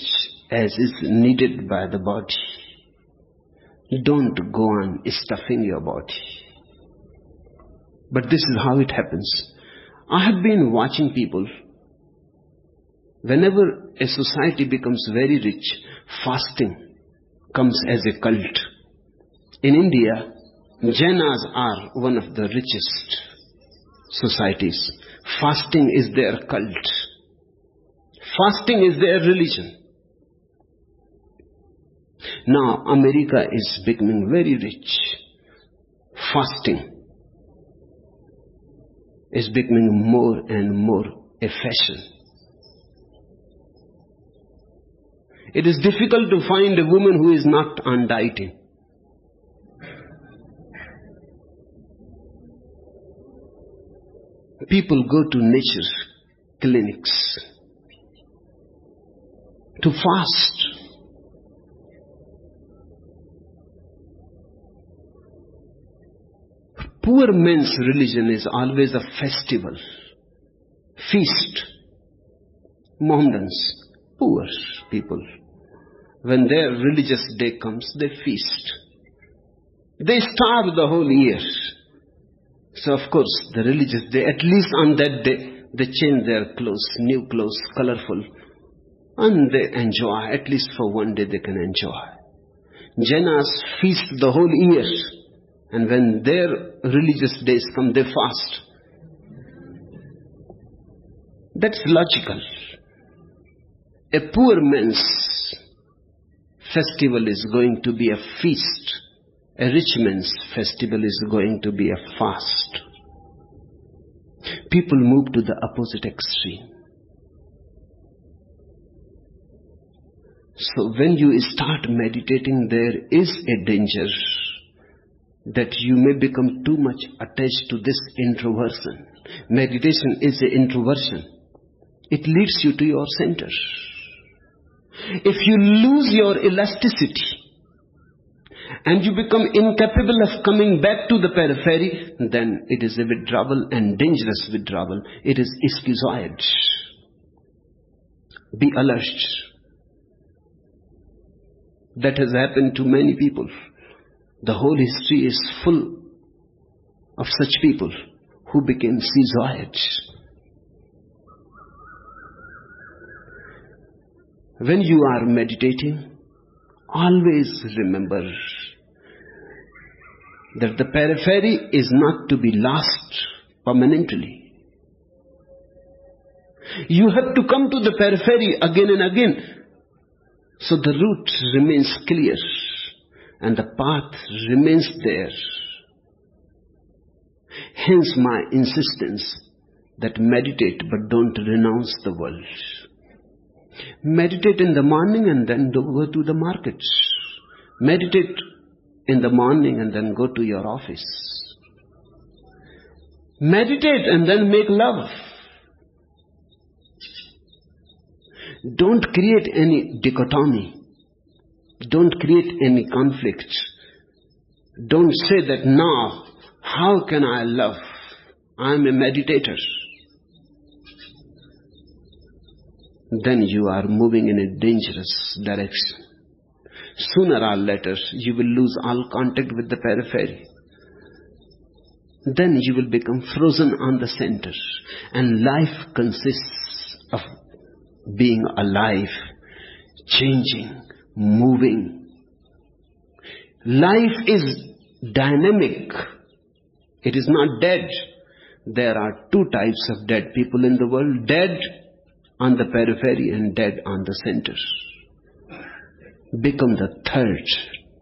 as is needed by the body. Don't go on stuffing your body. But this is how it happens. I have been watching people. Whenever a society becomes very rich, fasting comes as a cult. In India, Jainas are one of the richest societies. Fasting is their cult. Fasting is their religion. Now America is becoming very rich. Fasting is becoming more and more a fashion. It is difficult to find a woman who is not on dieting. People go to nature clinics to fast. Poor man's religion is always a festival, feast. Mohammedans, poor people, when their religious day comes, they feast. They starve the whole year. So of course, the religious day, at least on that day, they change their clothes, new clothes, colorful, and they enjoy. At least for one day they can enjoy. Jainas feast the whole year, and when their religious days come, they fast. That's logical. A poor man's festival is going to be a feast. A rich man's festival is going to be a fast. People move to the opposite extreme. So when you start meditating, there is a danger that you may become too much attached to this introversion. Meditation is an introversion. It leads you to your center. If you lose your elasticity and you become incapable of coming back to the periphery, then it is a withdrawal, and dangerous withdrawal. It is schizoid. Be alert. That has happened to many people. The whole history is full of such people who became schizoid. When you are meditating, always remember that the periphery is not to be lost permanently. You have to come to the periphery again and again, so the route remains clear and the path remains there. Hence my insistence that meditate but don't renounce the world. Meditate in the morning and then go to the markets. Meditate in the morning and then go to your office. Meditate and then make love. Don't create any dichotomy. Don't create any conflict. Don't say that now, how can I love? I'm a meditator. Then you are moving in a dangerous direction. Sooner or later, you will lose all contact with the periphery. Then you will become frozen on the center. And life consists of being alive, changing, moving. Life is dynamic. It is not dead. There are two types of dead people in the world. Dead on the periphery and dead on the center. Become the third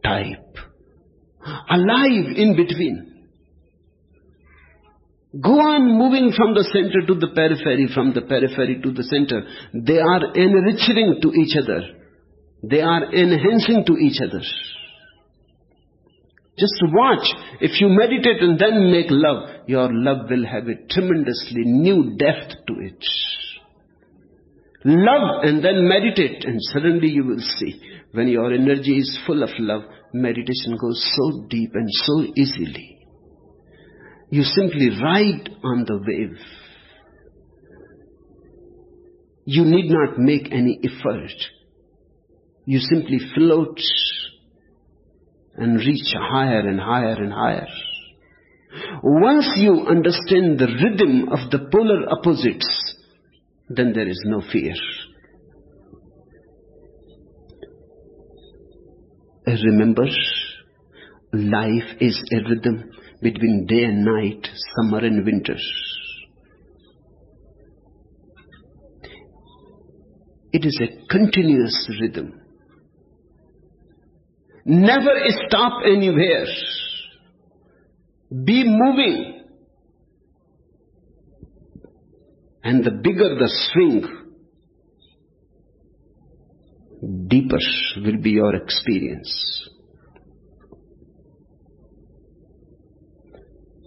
type. Alive in between. Go on moving from the center to the periphery, from the periphery to the center. They are enriching to each other. They are enhancing to each other. Just watch. If you meditate and then make love, your love will have a tremendously new depth to it. Love and then meditate, and suddenly you will see, when your energy is full of love, meditation goes so deep and so easily. You simply ride on the wave. You need not make any effort. You simply float and reach higher and higher and higher. Once you understand the rhythm of the polar opposites, then there is no fear. Remember, life is a rhythm between day and night, summer and winter. It is a continuous rhythm. Never stop anywhere. Be moving. And the bigger the swing, deeper will be your experience.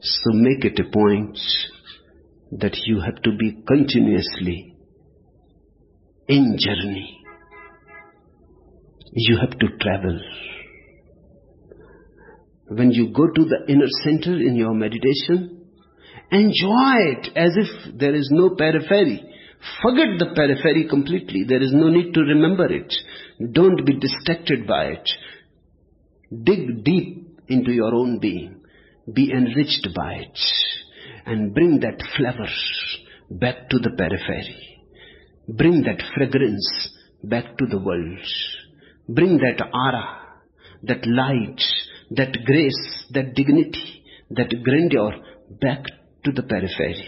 So make it a point that you have to be continuously in journey. You have to travel. When you go to the inner center in your meditation, enjoy it as if there is no periphery. Forget the periphery completely. There is no need to remember it. Don't be distracted by it. Dig deep into your own being. Be enriched by it. And bring that flavor back to the periphery. Bring that fragrance back to the world. Bring that aura, that light, that grace, that dignity, that grandeur back to the periphery.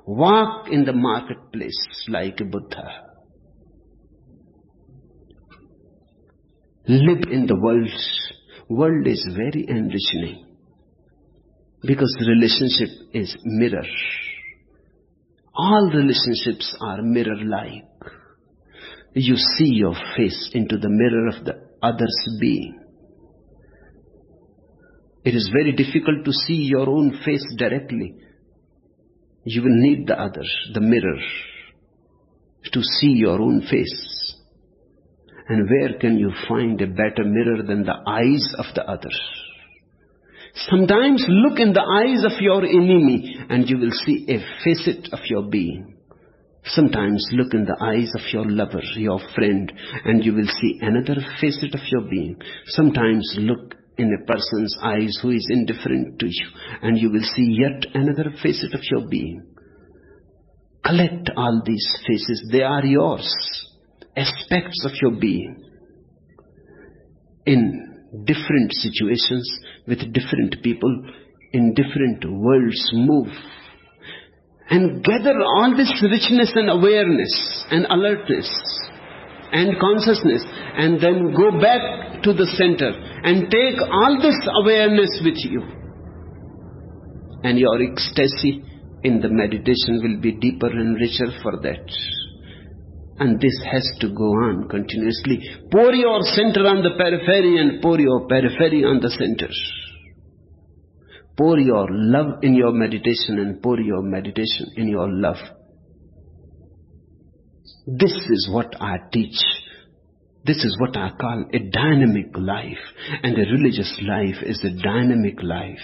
Walk in the marketplace like a Buddha. Live in the world. World is very enriching because relationship is mirror. All relationships are mirror-like. You see your face into the mirror of the other's being. It is very difficult to see your own face directly. You will need the other, the mirror, to see your own face. And where can you find a better mirror than the eyes of the other? Sometimes look in the eyes of your enemy and you will see a facet of your being. Sometimes look in the eyes of your lover, your friend, and you will see another facet of your being. Sometimes look in a person's eyes who is indifferent to you, and you will see yet another facet of your being. Collect all these faces. They are yours, aspects of your being. In different situations, with different people, in different worlds, move. And gather all this richness and awareness and alertness and consciousness, and then go back to the center and take all this awareness with you. And your ecstasy in the meditation will be deeper and richer for that. And this has to go on continuously. Pour your center on the periphery and pour your periphery on the center. Pour your love in your meditation and pour your meditation in your love. This is what I teach. This is what I call a dynamic life. And a religious life is a dynamic life.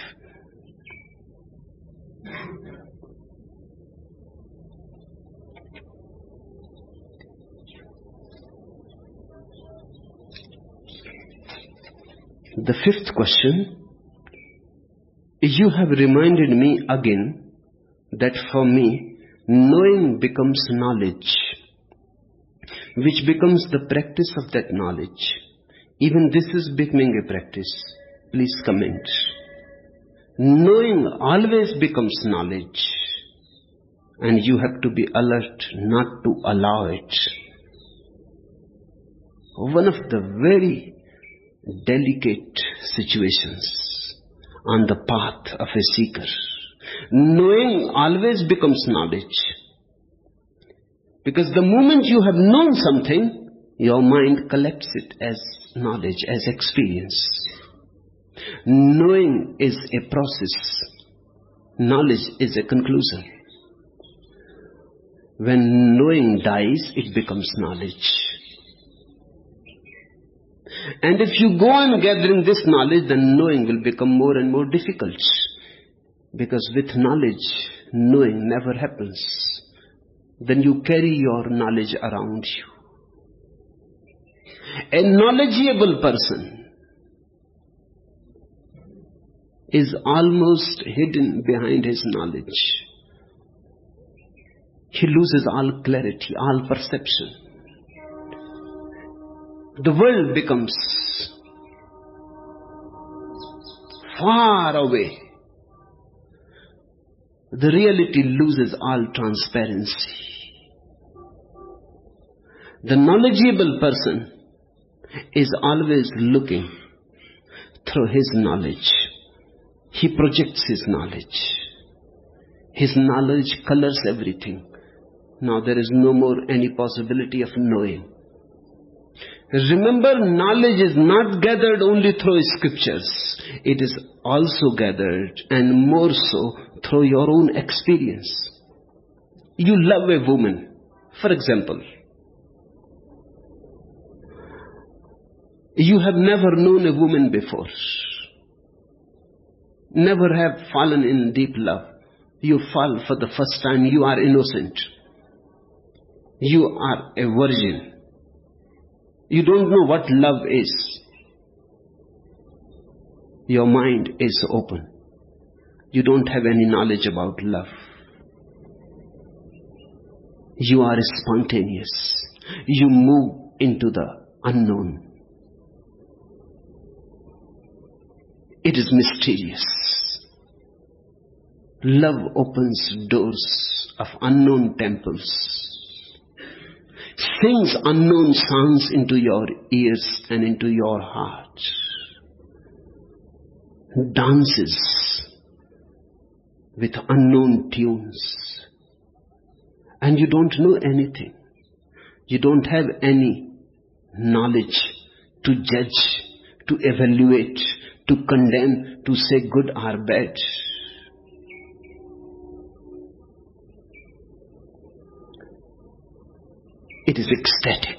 The fifth question. You have reminded me again that for me, knowing becomes knowledge, which becomes the practice of that knowledge. Even this is becoming a practice. Please comment. Knowing always becomes knowledge, and you have to be alert not to allow it. One of the very delicate situations on the path of a seeker. Knowing always becomes knowledge. Because the moment you have known something, your mind collects it as knowledge, as experience. Knowing is a process. Knowledge is a conclusion. When knowing dies, it becomes knowledge. And if you go on gathering this knowledge, then knowing will become more and more difficult. Because with knowledge, knowing never happens. Then you carry your knowledge around you. A knowledgeable person is almost hidden behind his knowledge. He loses all clarity, all perception. The world becomes far away. The reality loses all transparency. The knowledgeable person is always looking through his knowledge. He projects his knowledge. His knowledge colors everything. Now there is no more any possibility of knowing. Remember, knowledge is not gathered only through scriptures. It is also gathered, and more so, through your own experience. You love a woman, for example. You have never known a woman before. Never have fallen in deep love. You fall for the first time. You are innocent. You are a virgin. You don't know what love is. Your mind is open. You don't have any knowledge about love. You are spontaneous. You move into the unknown. It is mysterious. Love opens doors of unknown temples. Sings unknown sounds into your ears and into your heart. Dances with unknown tunes. And you don't know anything. You don't have any knowledge to judge, to evaluate, to condemn, to say good or bad. It is ecstatic.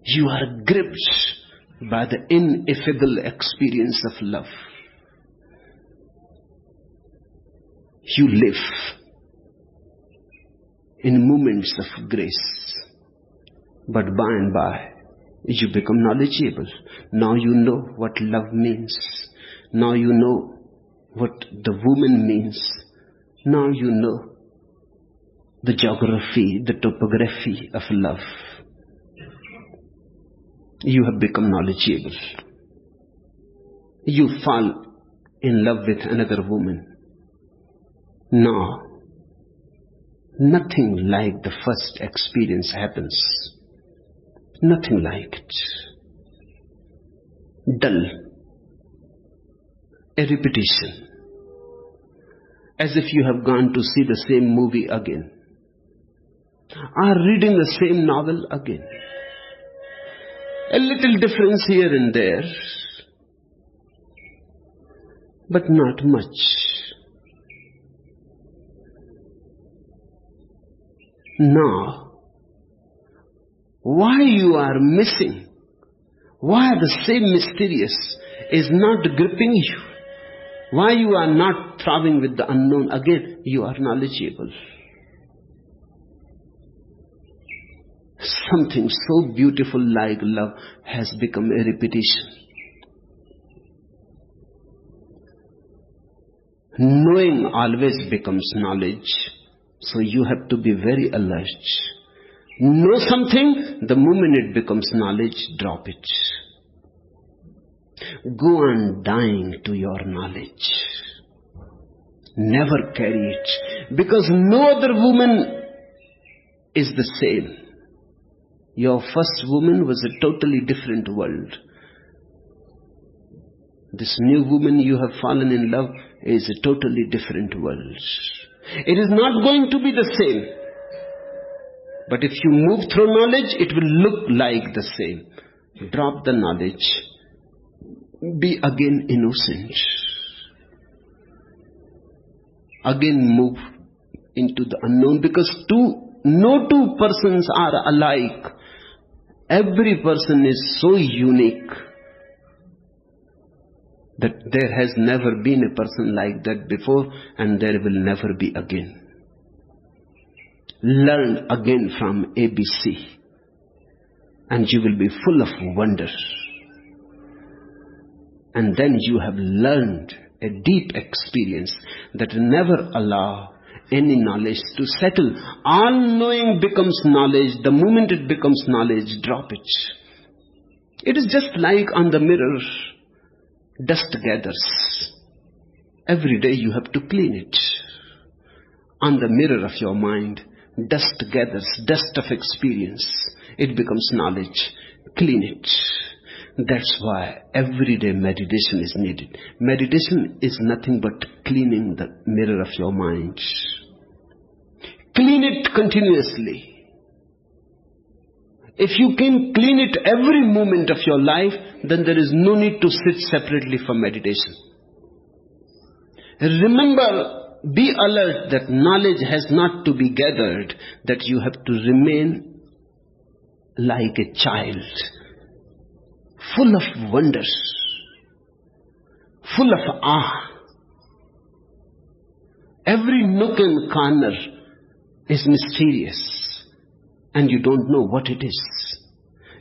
You are gripped by the ineffable experience of love. You live in moments of grace. But by and by, you become knowledgeable. Now you know what love means. Now you know what the woman means. Now you know the geography, the topography of love. You have become knowledgeable. You fall in love with another woman. Now, nothing like the first experience happens. Nothing like it. Dull. A repetition. As if you have gone to see the same movie again. Or reading the same novel again. A little difference here and there. But not much. Now, why you are missing, why the same mysterious is not gripping you, why you are not throbbing with the unknown again, you are knowledgeable. Something so beautiful like love has become a repetition. Knowing always becomes knowledge, so you have to be very alert. Know something, the moment it becomes knowledge, drop it. Go on dying to your knowledge. Never carry it, because no other woman is the same. Your first woman was a totally different world. This new woman you have fallen in love is a totally different world. It is not going to be the same. But if you move through knowledge, it will look like the same. Drop the knowledge. be again innocent. Again move into the unknown, because no two persons are alike. Every person is so unique that there has never been a person like that before, and there will never be again. Learn again from ABC, and you will be full of wonder. And then you have learned a deep experience that never allow any knowledge to settle. All knowing becomes knowledge. The moment it becomes knowledge, drop it. It is just like on the mirror, dust gathers. Every day you have to clean it. On the mirror of your mind, dust gathers, dust of experience. It becomes knowledge. Clean it. That's why everyday meditation is needed. Meditation is nothing but cleaning the mirror of your mind. Clean it continuously. If you can clean it every moment of your life, then there is no need to sit separately for meditation. Remember, be alert that knowledge has not to be gathered, that you have to remain like a child, full of wonders, full of awe. Every nook and corner is mysterious, and you don't know what it is.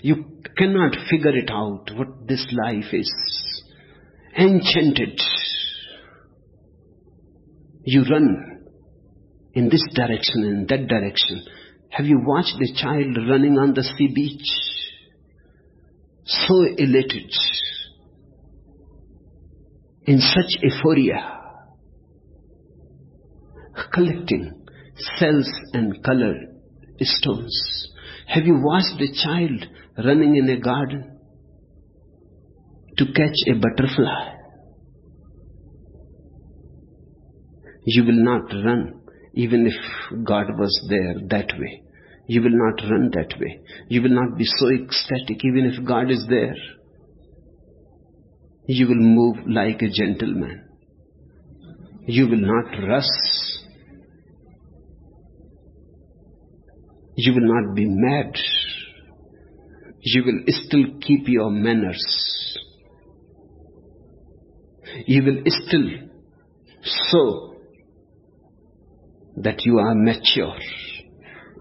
You cannot figure it out, what this life is. Enchanted. You run in this direction, in that direction. Have you watched a child running on the sea beach? So elated, in such euphoria, collecting cells and colored stones. Have you watched a child running in a garden to catch a butterfly? You will not run even if God was there that way. You will not run that way. You will not be so ecstatic even if God is there. You will move like a gentleman. You will not rush. You will not be mad. You will still keep your manners. You will still show that you are mature.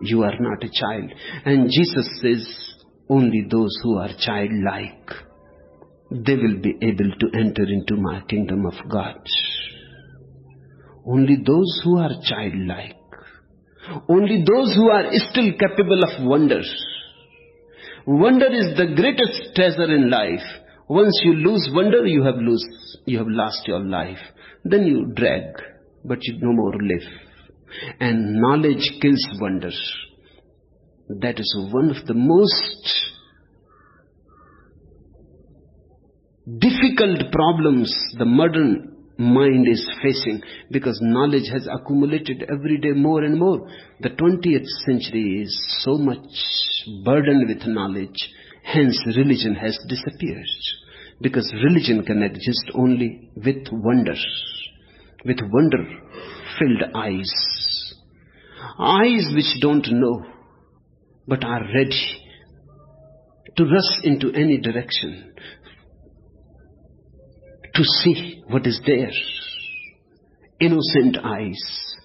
You are not a child. And Jesus says, only those who are childlike, they will be able to enter into my kingdom of God. Only those who are childlike. Only those who are still capable of wonder. Wonder is the greatest treasure in life. Once you lose wonder, you have lost your life. Then you drag, but you no more live. And knowledge kills wonder. That is one of the most difficult problems the modern mind is facing, because knowledge has accumulated every day more and more. The 20th century is so much burdened with knowledge. Hence religion has disappeared, because religion can exist only with wonder, with wonder-filled eyes. Eyes which don't know, but are ready to rush into any direction, to see what is there. Innocent eyes,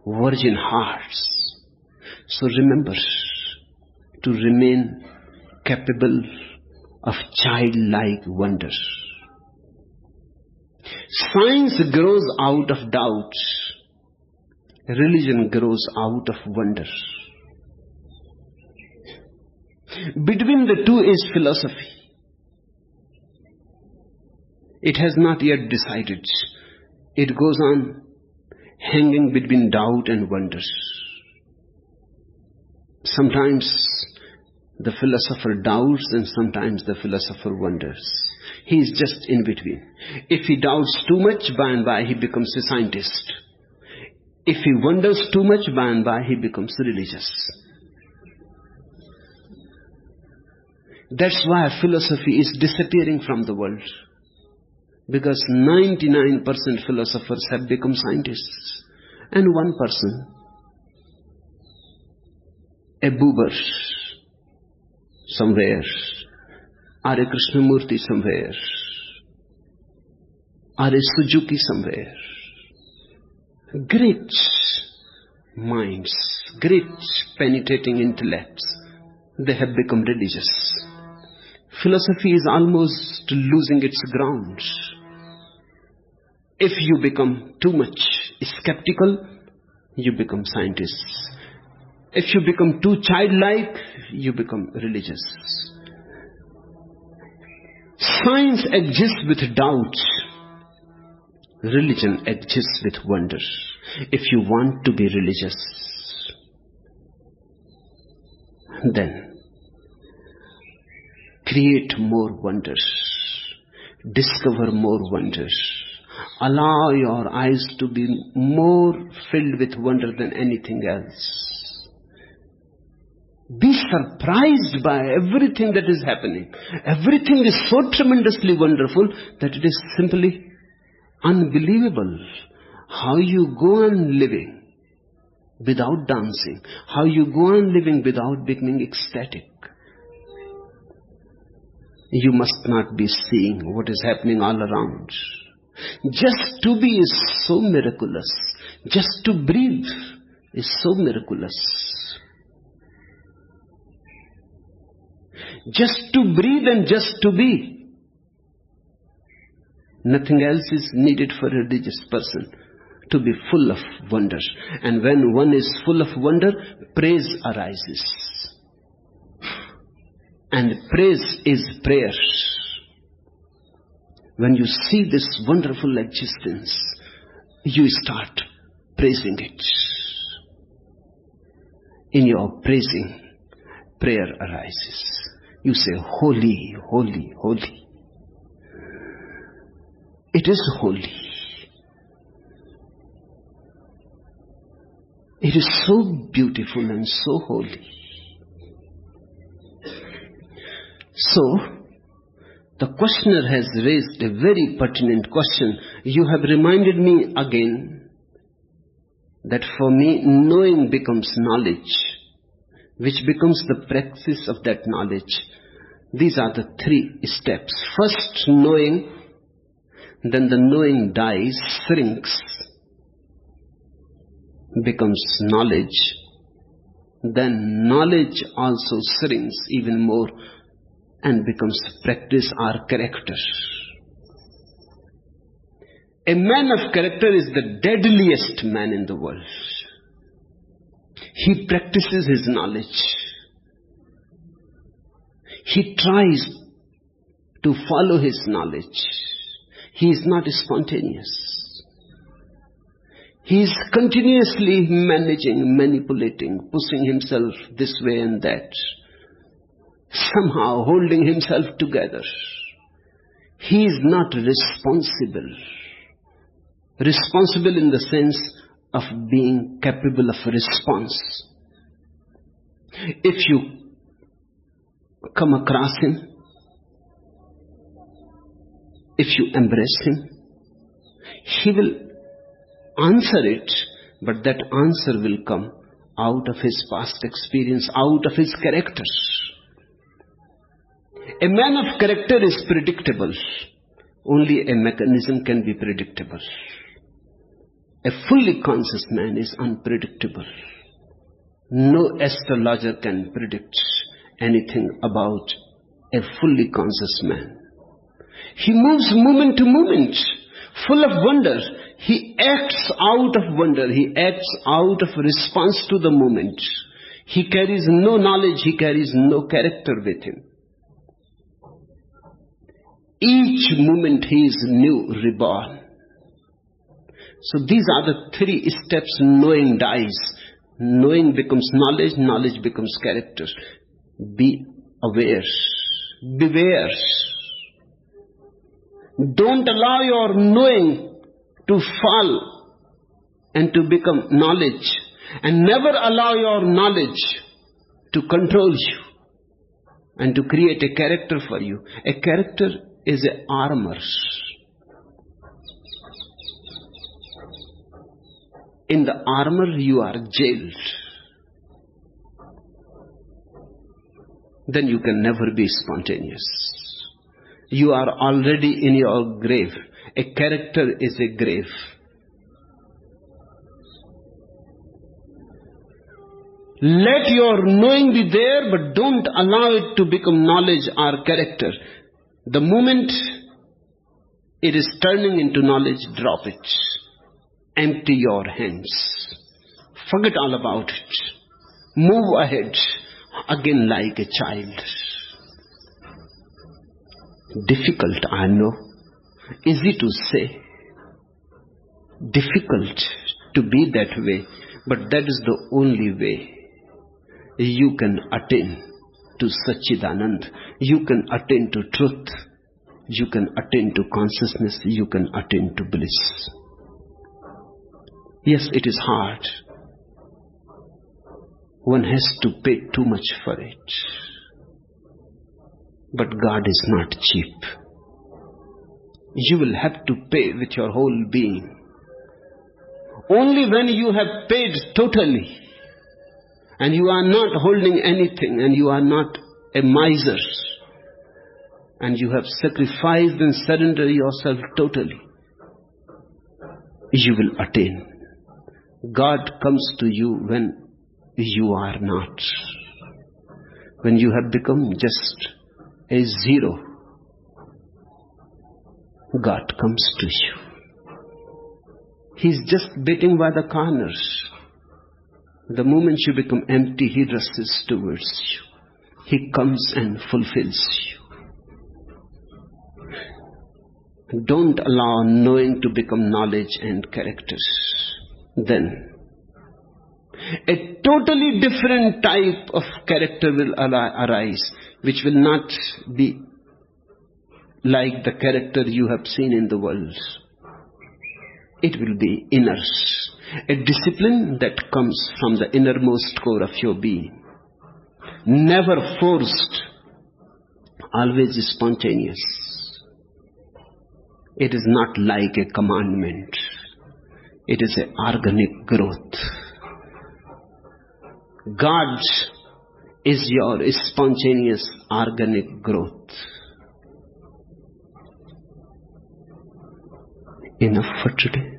virgin hearts. So remember to remain capable of childlike wonder. Science grows out of doubt. Religion grows out of wonder. Between the two is philosophy. It has not yet decided. It goes on hanging between doubt and wonder. Sometimes the philosopher doubts and sometimes the philosopher wonders. He is just in between. If he doubts too much, by and by he becomes a scientist. If he wonders too much, by and by he becomes religious. That's why philosophy is disappearing from the world. Because 99% philosophers have become scientists. And 1%, a Buber somewhere, or a Krishnamurti somewhere, or a Suzuki somewhere. Great minds, great penetrating intellects, they have become religious. Philosophy is almost losing its ground. If you become too much skeptical, you become scientists. If you become too childlike, you become religious. Science exists with doubt. Religion exists with wonder. If you want to be religious, then create more wonders. Discover more wonders. Allow your eyes to be more filled with wonder than anything else. Be surprised by everything that is happening. Everything is so tremendously wonderful that it is simply unbelievable. How you go on living without dancing. How you go on living without becoming ecstatic. You must not be seeing what is happening all around. Just to be is so miraculous. Just to breathe is so miraculous. Just to breathe and just to be. Nothing else is needed for a religious person to be full of wonder. And when one is full of wonder, praise arises. And praise is prayer. When you see this wonderful existence, you start praising it. In your praising, prayer arises. You say, holy, holy, holy. It is holy. It is so beautiful and so holy. So, the questioner has raised a very pertinent question. You have reminded me again that for me, knowing becomes knowledge, which becomes the practice of that knowledge. These are the 3 steps. First, knowing, then the knowing dies, shrinks, becomes knowledge. Then knowledge also shrinks even more and becomes practice or character. A man of character is the deadliest man in the world. He practices his knowledge. He tries to follow his knowledge. He is not spontaneous. He is continuously managing, manipulating, pushing himself this way and that, somehow holding himself together. He is not responsible. Responsible in the sense of being capable of response. If you come across him, if you embrace him, he will answer it, but that answer will come out of his past experience, out of his character. A man of character is predictable. Only a mechanism can be predictable. A fully conscious man is unpredictable. No astrologer can predict anything about a fully conscious man. He moves moment to moment, full of wonder. He acts out of wonder. He acts out of response to the moment. He carries no knowledge. He carries no character with him. Each moment he is new, reborn. So these are the 3 steps. Knowing dies. Knowing becomes knowledge. Knowledge becomes character. Be aware. Beware. Don't allow your knowing to fall and to become knowledge. And never allow your knowledge to control you and to create a character for you. A character is an armor. In the armor you are jailed. Then you can never be spontaneous. You are already in your grave. A character is a grave. Let your knowing be there, but don't allow it to become knowledge or character. The moment it is turning into knowledge, drop it. Empty your hands. Forget all about it. Move ahead again like a child. Difficult, I know. Easy to say. Difficult to be that way, but that is the only way you can attain to Satchidanand. You can attain to truth. You can attain to consciousness. You can attain to bliss. Yes, it is hard. One has to pay too much for it. But God is not cheap. You will have to pay with your whole being. Only when you have paid totally, and you are not holding anything, and you are not a miser, and you have sacrificed and surrendered yourself totally, you will attain. God comes to you when you are not. When you have become just a zero, God comes to you. He's just waiting by the corners. The moment you become empty, He rushes towards you. He comes and fulfills you. Don't allow knowing to become knowledge and characters. Then a totally different type of character will arise, which will not be like the character you have seen in the world. It will be inner. A discipline that comes from the innermost core of your being. Never forced, always spontaneous. It is not like a commandment. It is an organic growth. God is your spontaneous organic growth. Enough for today.